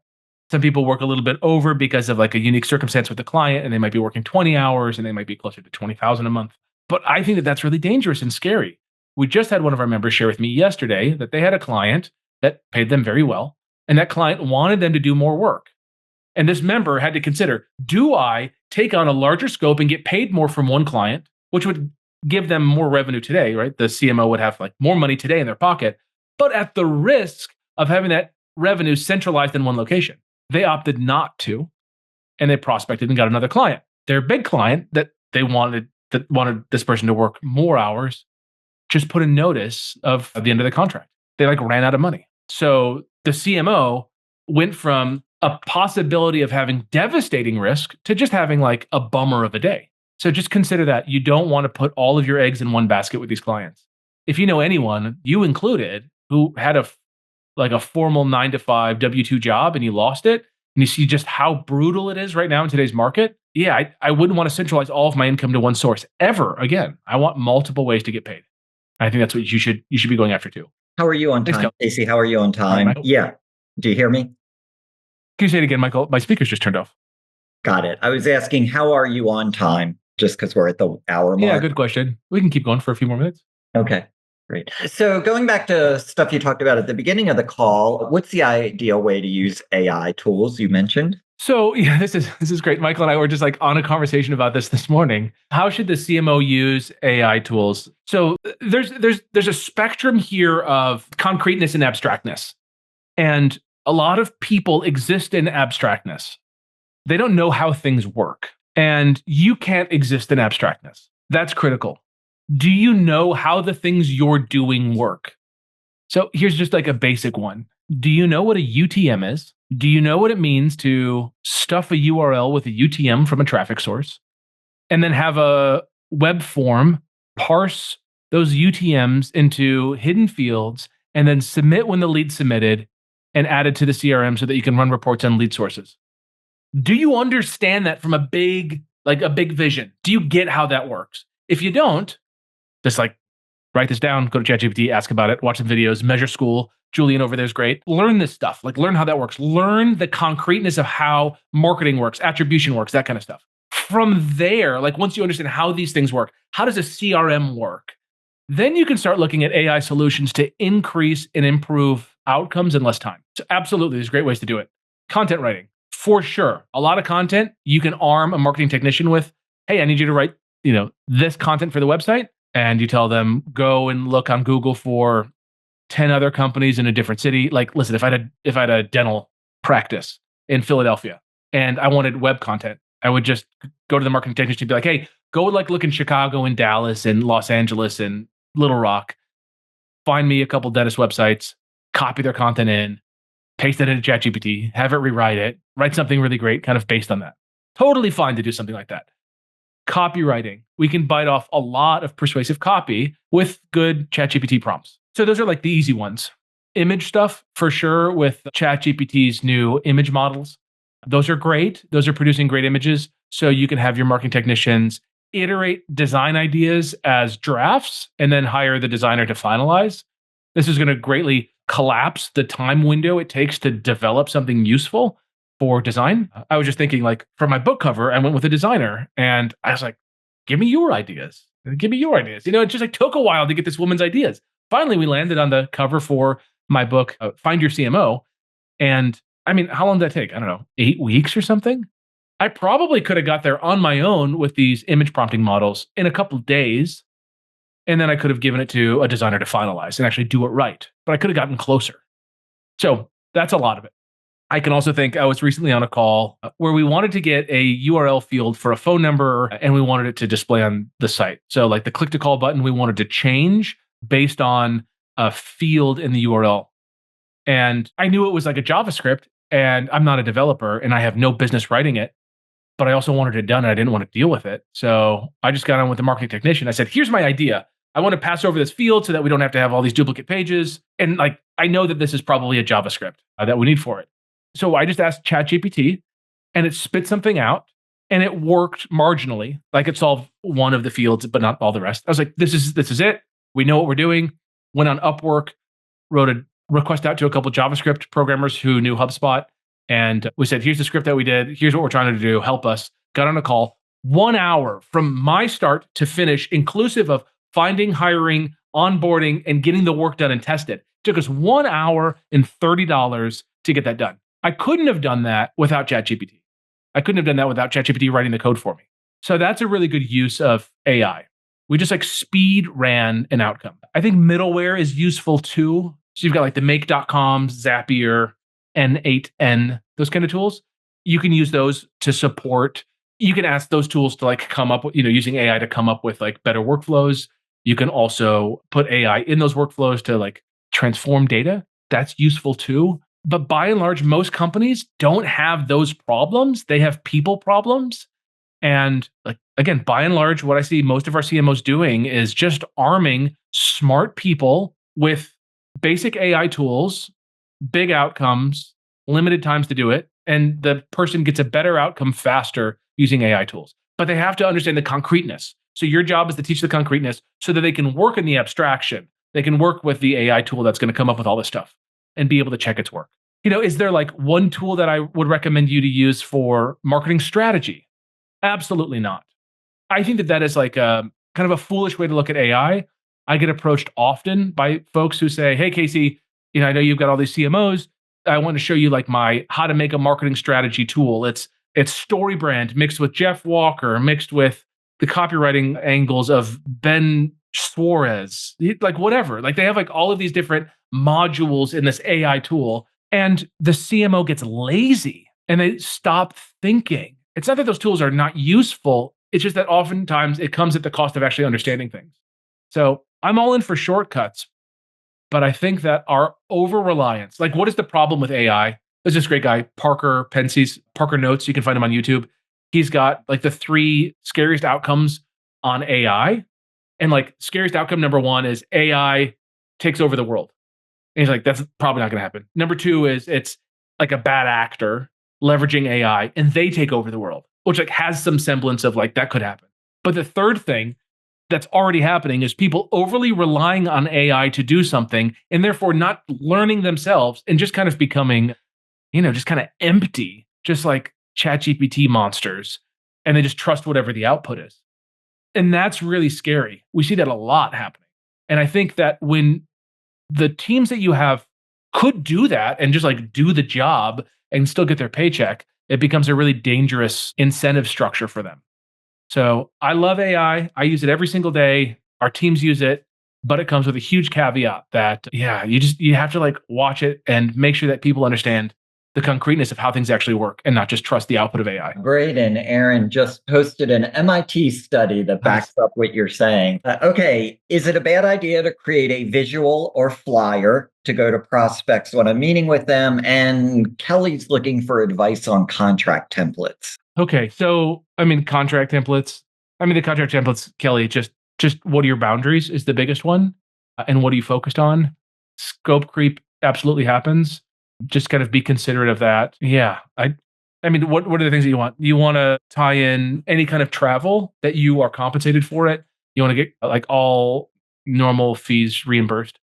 S1: Some people work a little bit over because of like a unique circumstance with the client, and they might be working 20 hours and they might be closer to 20,000 a month. But I think that that's really dangerous and scary. We just had one of our members share with me yesterday that they had a client that paid them very well, and that client wanted them to do more work. And this member had to consider, do I take on a larger scope and get paid more from one client, which would give them more revenue today, right? The CMO would have like more money today in their pocket, but at the risk of having that revenue centralized in one location. They opted not to, and they prospected and got another client. Their big client that wanted this person to work more hours just put a notice of the end of the contract. They like ran out of money. So the CMO went from a possibility of having devastating risk to just having like a bummer of a day. So just consider that you don't want to put all of your eggs in one basket with these clients. If you know anyone, you included, who had a formal 9-to-5 W-2 job and you lost it, and you see just how brutal it is right now in today's market, yeah, I wouldn't want to centralize all of my income to one source ever again. I want multiple ways to get paid. I think that's what you should be going after too.
S2: How are you on time, Casey? How are you on time?
S1: Right,
S2: yeah. Do you hear me?
S1: Can you say it again, Michael? My speaker's just turned off.
S2: Got it. I was asking, how are you on time? Just because we're at the hour mark.
S1: Yeah, good question. We can keep going for a few more minutes.
S2: Okay, great. So going back to stuff you talked about at the beginning of the call, what's the ideal way to use AI tools you mentioned?
S1: So yeah, this is great. Michael and I were just like on a conversation about this morning. How should the CMO use AI tools? So there's a spectrum here of concreteness and abstractness. And a lot of people exist in abstractness. They don't know how things work. And you can't exist in abstractness. That's critical. Do you know how the things you're doing work? So here's just like a basic one. Do you know what a UTM is? Do you know what it means to stuff a URL with a UTM from a traffic source and then have a web form parse those UTMs into hidden fields and then submit when the lead's submitted and add it to the CRM so that you can run reports on lead sources? Do you understand that from a big vision? Do you get how that works? If you don't, just like write this down, go to ChatGPT, ask about it, watch some videos, measure school. Julian over there is great. Learn this stuff, like learn how that works. Learn the concreteness of how marketing works, attribution works, that kind of stuff. From there, like once you understand how these things work, how does a CRM work? Then you can start looking at AI solutions to increase and improve outcomes in less time. So absolutely, there's great ways to do it. Content writing, for sure. A lot of content you can arm a marketing technician with. Hey, I need you to write, this content for the website. And you tell them, go and look on Google for 10 other companies in a different city. Like, listen, if I had a dental practice in Philadelphia and I wanted web content, I would just go to the marketing technician and be like, hey, go like look in Chicago and Dallas and Los Angeles and Little Rock, find me a couple dentist websites, copy their content in, paste it into ChatGPT, have it rewrite it, write something really great kind of based on that. Totally fine to do something like that. Copywriting. We can bite off a lot of persuasive copy with good ChatGPT prompts. So those are like the easy ones. Image stuff for sure with ChatGPT's new image models. Those are great. Those are producing great images. So you can have your marketing technicians iterate design ideas as drafts and then hire the designer to finalize. This is going to greatly collapse the time window it takes to develop something useful for design. I was just thinking, like, for my book cover, I went with a designer and I was like, give me your ideas. Give me your ideas. It just like took a while to get this woman's ideas. Finally, we landed on the cover for my book, Find Your CMO. And I mean, how long did that take? I don't know, 8 weeks or something? I probably could have got there on my own with these image prompting models in a couple of days. And then I could have given it to a designer to finalize and actually do it right. But I could have gotten closer. So that's a lot of it. I can also think I was recently on a call where we wanted to get a URL field for a phone number and we wanted it to display on the site. So like the click to call button, we wanted to change based on a field in the URL. And I knew it was like a JavaScript and I'm not a developer and I have no business writing it, but I also wanted it done and I didn't want to deal with it. So I just got on with the marketing technician. I said, here's my idea. I want to pass over this field so that we don't have to have all these duplicate pages. And like, I know that this is probably a JavaScript that we need for it. So I just asked ChatGPT and it spit something out and it worked marginally. Like it solved one of the fields, but not all the rest. I was like, this is it. We know what we're doing. Went on Upwork, wrote a request out to a couple of JavaScript programmers who knew HubSpot. And we said, here's the script that we did. Here's what we're trying to do. Help us. Got on a call. 1 hour from my start to finish, inclusive of finding, hiring, onboarding, and getting the work done and tested. It took us 1 hour and $30 to get that done. I couldn't have done that without ChatGPT. I couldn't have done that without ChatGPT writing the code for me. So that's a really good use of AI. We just like speed ran an outcome. I think middleware is useful too. So you've got like the make.com, Zapier, N8N, those kind of tools. You can use those to support. You can ask those tools to like come up with, using AI to come up with like better workflows. You can also put AI in those workflows to like transform data. That's useful too. But by and large, most companies don't have those problems. They have people problems. And like, again, by and large, what I see most of our CMOs doing is just arming smart people with basic AI tools, big outcomes, limited times to do it. And the person gets a better outcome faster using AI tools. But they have to understand the concreteness. So your job is to teach the concreteness so that they can work in the abstraction. They can work with the AI tool that's going to come up with all this stuff and be able to check its work. Is there like one tool that I would recommend you to use for marketing strategy? Absolutely not. I think that is like a kind of a foolish way to look at AI. I get approached often by folks who say, hey, Casey, I know you've got all these CMOs. I want to show you like my how to make a marketing strategy tool. It's StoryBrand mixed with Jeff Walker, mixed with the copywriting angles of Ben Suarez, like whatever. Like they have like all of these different modules in this AI tool. And the CMO gets lazy and they stop thinking. It's not that those tools are not useful. It's just that oftentimes it comes at the cost of actually understanding things. So I'm all in for shortcuts, but I think that our over-reliance, like what is the problem with AI? There's this great guy, Parker Pensie's, Parker Notes. You can find him on YouTube. He's got like the 3 scariest outcomes on AI. And like scariest outcome number 1 is AI takes over the world. And he's like, that's probably not going to happen. Number 2 is it's like a bad actor leveraging AI and they take over the world, which like has some semblance of like that could happen. But the third thing that's already happening is people overly relying on AI to do something and therefore not learning themselves and just kind of becoming, just kind of empty, just like ChatGPT monsters. And they just trust whatever the output is. And that's really scary. We see that a lot happening. And I think that when the teams that you have could do that and just like do the job and still get their paycheck, it becomes a really dangerous incentive structure for them. So I love AI. I use it every single day. Our teams use it, but it comes with a huge caveat that, you have to like watch it and make sure that people understand the concreteness of how things actually work and not just trust the output of AI.
S2: Great. And Aaron just posted an MIT study that backs up what you're saying. Okay, is it a bad idea to create a visual or flyer to go to prospects when I'm meeting with them? And Kelly's looking for advice on contract templates.
S1: Okay, so contract templates. The contract templates, Kelly, just what are your boundaries is the biggest one. And what are you focused on? Scope creep absolutely happens, just kind of be considerate of that. Yeah. I mean, what are the things that you want? You want to tie in any kind of travel that you are compensated for it. You want to get like all normal fees reimbursed.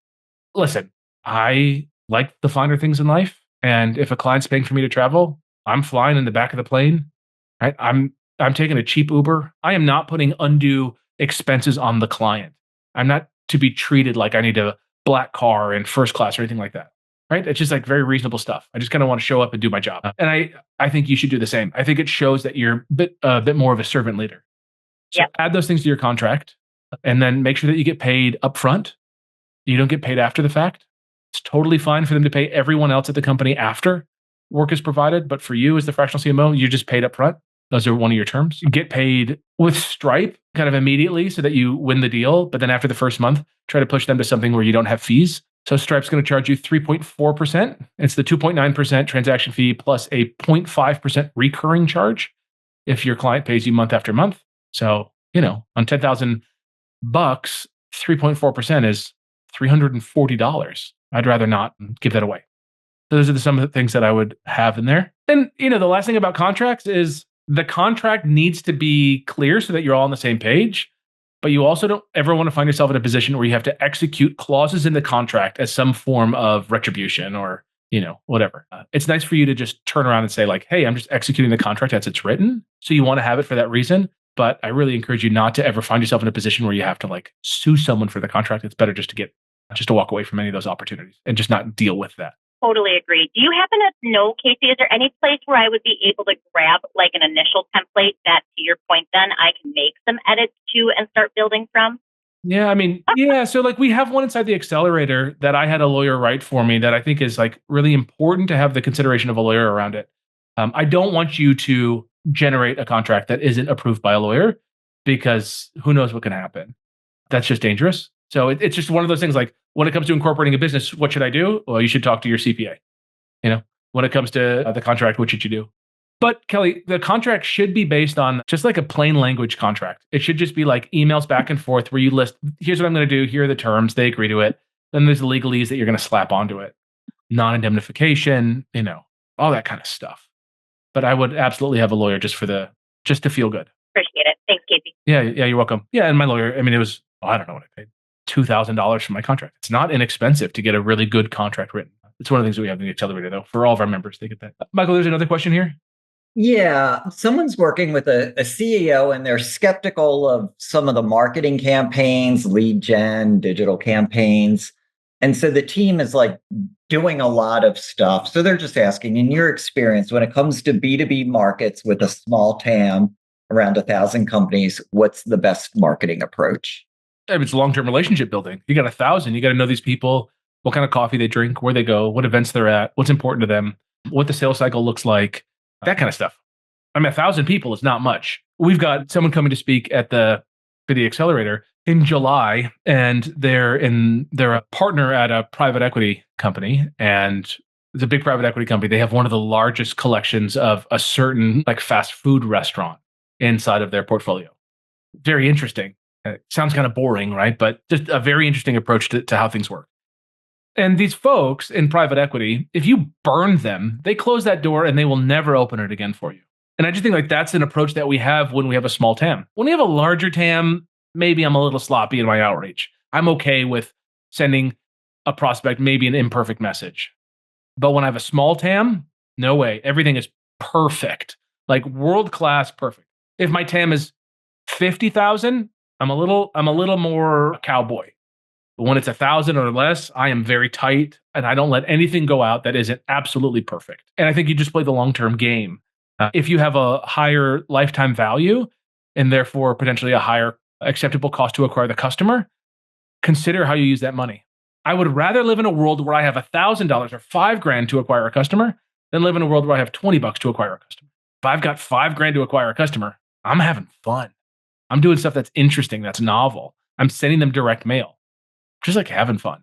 S1: Listen, I like the finer things in life. And if a client's paying for me to travel, I'm flying in the back of the plane. Right? I'm taking a cheap Uber. I am not putting undue expenses on the client. I'm not to be treated like I need a black car in first class or anything like that. Right? It's just like very reasonable stuff. I just kind of want to show up and do my job. And I think you should do the same. I think it shows that you're a bit more of a servant leader. So add those things to your contract and then make sure that you get paid upfront. You don't get paid after the fact. It's totally fine for them to pay everyone else at the company after work is provided. But for you as the fractional CMO, you're just paid upfront. Those are one of your terms. You get paid with Stripe kind of immediately so that you win the deal. But then after the first month, try to push them to something where you don't have fees. So Stripe's going to charge you 3.4%. It's the 2.9% transaction fee plus a 0.5% recurring charge if your client pays you month after month. So, on $10,000, 3.4% is $340. I'd rather not give that away. Those are some of the things that I would have in there. And, the last thing about contracts is the contract needs to be clear so that you're all on the same page. But you also don't ever want to find yourself in a position where you have to execute clauses in the contract as some form of retribution or, whatever. It's nice for you to just turn around and say like, hey, I'm just executing the contract as it's written. So you want to have it for that reason. But I really encourage you not to ever find yourself in a position where you have to like sue someone for the contract. It's better just to walk away from any of those opportunities and just not deal with that.
S4: Totally agree. Do you happen to know, Casey, is there any place where I would be able to grab like an initial template that, to your point, then I can make some edits to and start building from?
S1: Yeah, I mean, So like we have one inside the accelerator that I had a lawyer write for me that I think is like really important to have the consideration of a lawyer around it. I don't want you to generate a contract that isn't approved by a lawyer because who knows what can happen. That's just dangerous. So it's just one of those things like when it comes to incorporating a business, what should I do? Well, you should talk to your CPA. When it comes to the contract, what should you do? But Kelly, the contract should be based on just like a plain language contract. It should just be like emails back and forth where you list, here's what I'm going to do. Here are the terms. They agree to it. Then there's the legalese that you're going to slap onto it. Non-indemnification, all that kind of stuff. But I would absolutely have a lawyer just to feel good.
S4: Appreciate it. Thanks, Casey.
S1: Yeah, you're welcome. Yeah, and my lawyer, it was, I don't know what I paid. $2,000 for my contract. It's not inexpensive to get a really good contract written. It's one of the things that we have in the accelerator, though. For all of our members, they get that. Michael, there's another question here.
S2: Yeah, someone's working with a CEO and they're skeptical of some of the marketing campaigns, lead gen, digital campaigns. And so the team is like doing a lot of stuff. So they're just asking, in your experience, when it comes to B2B markets with a small TAM, around 1,000 companies, what's the best marketing approach?
S1: It's long-term relationship building. You got 1,000. You got to know these people, what kind of coffee they drink, where they go, what events they're at, what's important to them, what the sales cycle looks like, that kind of stuff. 1,000 people is not much. We've got someone coming to speak for the accelerator in July, and they're a partner at a private equity company, and it's a big private equity company. They have one of the largest collections of a certain like fast food restaurant inside of their portfolio. Very interesting. It sounds kind of boring, right? But just a very interesting approach to how things work. And these folks in private equity, if you burn them, they close that door and they will never open it again for you. And I just think like that's an approach that we have when we have a small TAM. When we have a larger TAM, maybe I'm a little sloppy in my outreach. I'm okay with sending a prospect maybe an imperfect message. But when I have a small TAM, no way. Everything is perfect, like world-class perfect. If my TAM is 50,000, I'm a little more cowboy. But when it's 1,000 or less, I am very tight and I don't let anything go out that isn't absolutely perfect. And I think you just play the long-term game. If you have a higher lifetime value and therefore potentially a higher acceptable cost to acquire the customer, consider how you use that money. I would rather live in a world where I have $1,000 or $5,000 to acquire a customer than live in a world where I have $20 to acquire a customer. If I've got $5,000 to acquire a customer, I'm having fun. I'm doing stuff that's interesting, that's novel. I'm sending them direct mail, just like having fun.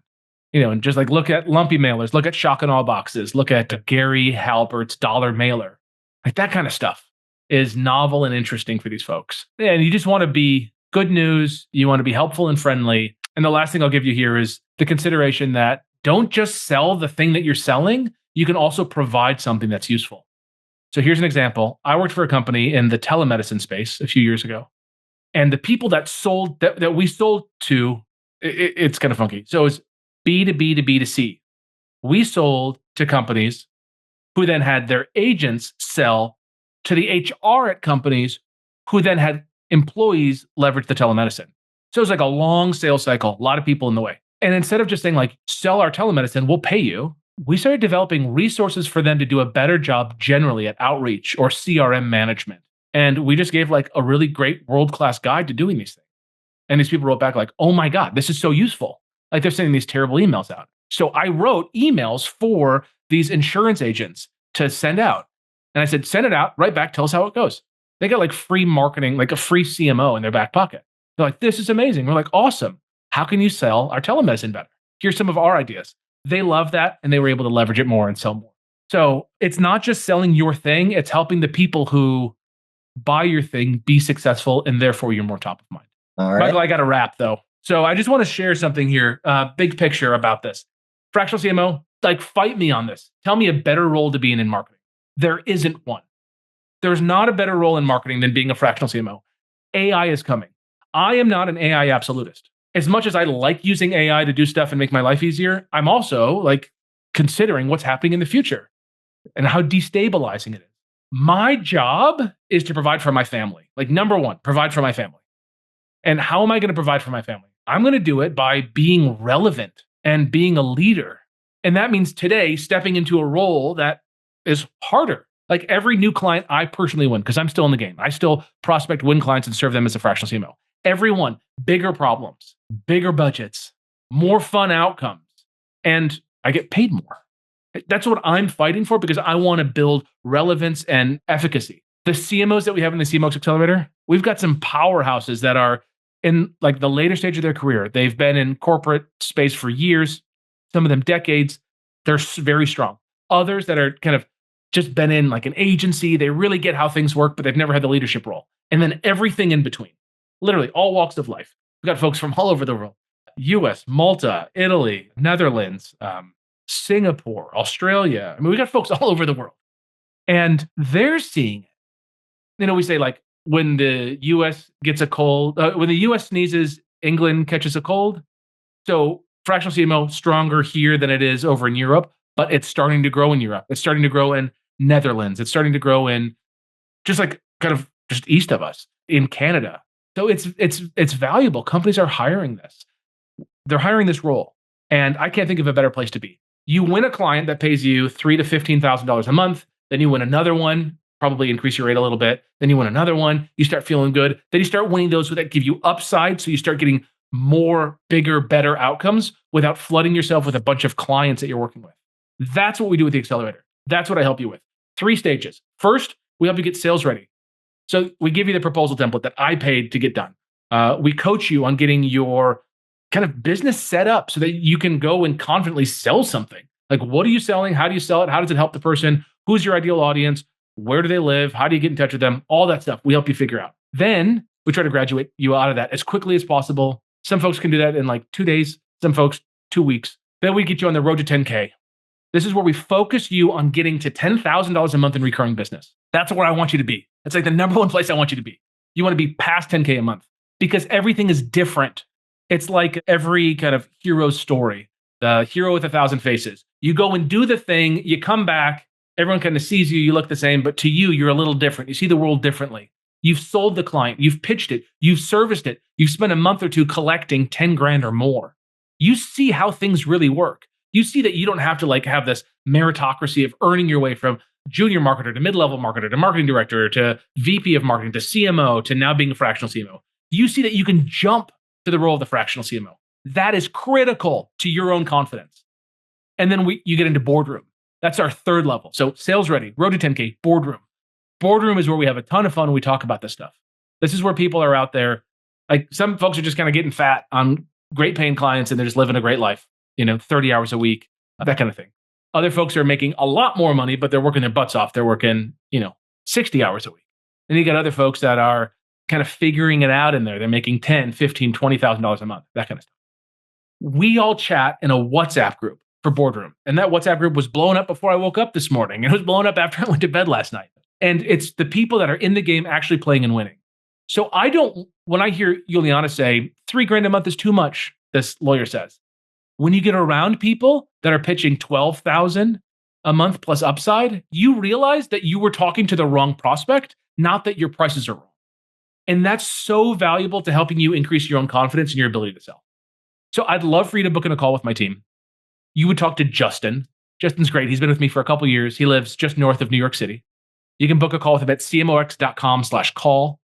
S1: And just like look at lumpy mailers, look at shock and awe boxes, look at Gary Halbert's dollar mailer. Like that kind of stuff is novel and interesting for these folks. And you just want to be good news. You want to be helpful and friendly. And the last thing I'll give you here is the consideration that don't just sell the thing that you're selling, you can also provide something that's useful. So here's an example. I worked for a company in the telemedicine space a few years ago. And the people that we sold to, it's kind of funky. So it's B2B to B2C. We sold to companies who then had their agents sell to the HR at companies who then had employees leverage the telemedicine. So it's like a long sales cycle, a lot of people in the way. And instead of just saying like, sell our telemedicine, we'll pay you, we started developing resources for them to do a better job generally at outreach or CRM management. And we just gave like a really great world-class guide to doing these things. And these people wrote back like, oh my God, this is so useful. Like they're sending these terrible emails out. So I wrote emails for these insurance agents to send out. And I said, send it out, write back, tell us how it goes. They got like free marketing, like a free CMO in their back pocket. They're like, this is amazing. We're like, awesome. How can you sell our telemedicine better? Here's some of our ideas. They love that and they were able to leverage it more and sell more. So it's not just selling your thing, it's helping the people who buy your thing be successful and therefore you're more top of mind.
S2: All right.
S1: Michael, I got to wrap though. So I just want to share something here, big picture about this. Fractional CMO, like fight me on this. Tell me a better role to be in marketing. There isn't one. There's not a better role in marketing than being a fractional CMO. AI is coming. I am not an AI absolutist. As much as I like using AI to do stuff and make my life easier, I'm also like considering what's happening in the future and how destabilizing it is. My job is to provide for my family. Like number one, provide for my family. And how am I going to provide for my family? I'm going to do it by being relevant and being a leader. And that means today stepping into a role that is harder. Like every new client I personally win, because I'm still in the game. I still prospect, win clients, and serve them as a fractional CMO. Everyone, bigger problems, bigger budgets, more fun outcomes, and I get paid more. That's what I'm fighting for because I want to build relevance and efficacy. The CMOs that we have in the CMO Accelerator, we've got some powerhouses that are in like the later stage of their career. They've been in corporate space for years, some of them decades. They're very strong. Others that are kind of just been in like an agency, they really get how things work, but they've never had the leadership role. And then everything in between. Literally all walks of life. We've got folks from all over the world. US, Malta, Italy, Netherlands, Singapore, Australia. I mean, we got folks all over the world. And they're seeing it. You know, we say like when the US gets a cold, when the US sneezes, England catches a cold. So fractional CMO stronger here than it is over in Europe, but it's starting to grow in Europe. It's starting to grow in Netherlands. It's starting to grow in just like kind of just east of us in Canada. So it's valuable. Companies are hiring this. They're hiring this role. And I can't think of a better place to be. You win a client that pays you $3,000 to $15,000 a month. Then you win another one, probably increase your rate a little bit. Then you win another one. You start feeling good. Then you start winning those that give you upside. So you start getting more, bigger, better outcomes without flooding yourself with a bunch of clients that you're working with. That's what we do with the accelerator. That's what I help you with. 3 stages. First, we help you get sales ready. So we give you the proposal template that I paid to get done. We coach you on getting your kind of business set up so that you can go and confidently sell something. Like, what are you selling? How do you sell it? How does it help the person? Who's your ideal audience? Where do they live? How do you get in touch with them? All that stuff we help you figure out. Then we try to graduate you out of that as quickly as possible. Some folks can do that in like 2 days. Some folks, 2 weeks. Then we get you on the road to 10K. This is where we focus you on getting to $10,000 a month in recurring business. That's where I want you to be. That's like the number one place I want you to be. You want to be past 10K a month because everything is different. It's like every kind of hero story, the hero with 1,000 faces. You go and do the thing, you come back, everyone kind of sees you, you look the same, but to you, you're a little different. You see the world differently. You've sold the client, you've pitched it, you've serviced it, you've spent a month or two collecting 10 grand or more. You see how things really work. You see that you don't have to like have this meritocracy of earning your way from junior marketer to mid-level marketer to marketing director to VP of marketing to CMO to now being a fractional CMO. You see that you can jump to the role of the fractional CMO. That is critical to your own confidence. And then you get into boardroom. That's our 3rd level. So sales ready, road to 10K, boardroom. Boardroom is where we have a ton of fun when we talk about this stuff. This is where people are out there. Like some folks are just kind of getting fat on great paying clients and they're just living a great life, 30 hours a week, that kind of thing. Other folks are making a lot more money, but they're working their butts off. They're working, 60 hours a week. Then you got other folks that are kind of figuring it out in there. They're making $10,000, $15,000, $20,000 a month, that kind of stuff. We all chat in a WhatsApp group. for Boardroom. And that WhatsApp group was blown up before I woke up this morning. It was blown up after I went to bed last night. And it's the people that are in the game actually playing and winning. So when I hear Juliana say, $3,000 a month is too much, this lawyer says, when you get around people that are pitching $12,000 a month plus upside, you realize that you were talking to the wrong prospect, not that your prices are wrong. And that's so valuable to helping you increase your own confidence and your ability to sell. So I'd love for you to book in a call with my team. You would talk to Justin. Justin's great. He's been with me for a couple of years. He lives just north of New York City. You can book a call with him at cmox.com/call.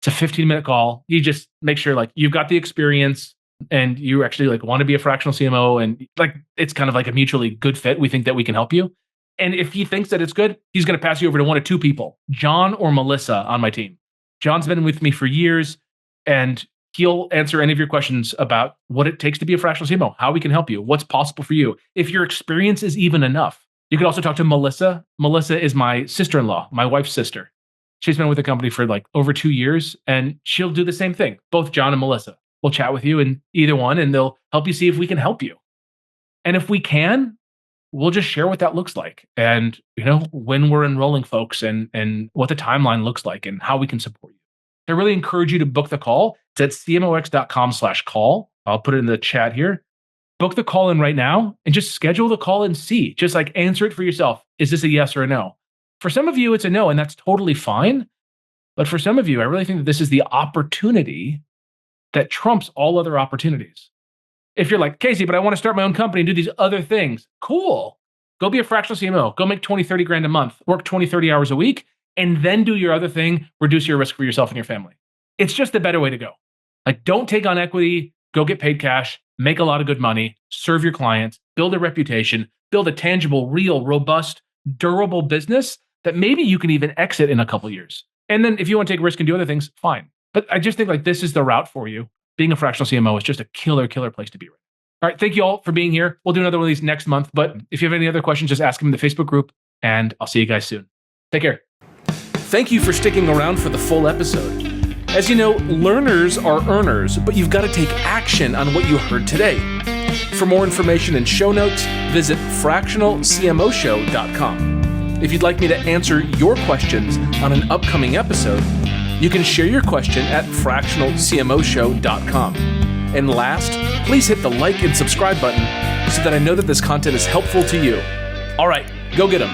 S1: It's a 15-minute call. You just make sure like you've got the experience and you actually like want to be a fractional CMO, and like it's kind of like a mutually good fit. We think that we can help you. And if he thinks that it's good, he's going to pass you over to one of two people, John or Melissa on my team. John's been with me for years, and he'll answer any of your questions about what it takes to be a fractional CMO, how we can help you, what's possible for you, if your experience is even enough. You can also talk to Melissa. Melissa is my sister-in-law, my wife's sister. She's been with the company for like over 2 years, and she'll do the same thing. Both John and Melissa will chat with you in either one, and they'll help you see if we can help you. And if we can, we'll just share what that looks like, and when we're enrolling folks, and what the timeline looks like, and how we can support you. I really encourage you to book the call. It's at cmox.com/call. I'll put it in the chat here. Book the call in right now and just schedule the call and see. Just like answer it for yourself. Is this a yes or a no? For some of you, it's a no, and that's totally fine. But for some of you, I really think that this is the opportunity that trumps all other opportunities. If you're like, Casey, but I want to start my own company and do these other things, cool. Go be a fractional CMO. Go make 20, 30 grand a month. Work 20, 30 hours a week. And then do your other thing, reduce your risk for yourself and your family. It's just the better way to go. Like, don't take on equity, go get paid cash, make a lot of good money, serve your clients, build a reputation, build a tangible, real, robust, durable business that maybe you can even exit in a couple of years. And then if you want to take risk and do other things, fine. But I just think like this is the route for you. Being a fractional CMO is just a killer place to be right. All right, thank you all for being here. We'll do another one of these next month. But if you have any other questions, just ask them in the Facebook group, and I'll see you guys soon. Take care. Thank you for sticking around for the full episode. As you know, learners are earners, but you've got to take action on what you heard today. For more information and show notes, visit fractionalcmoshow.com. If you'd like me to answer your questions on an upcoming episode, you can share your question at fractionalcmoshow.com. And last, please hit the like and subscribe button so that I know that this content is helpful to you. All right, go get them.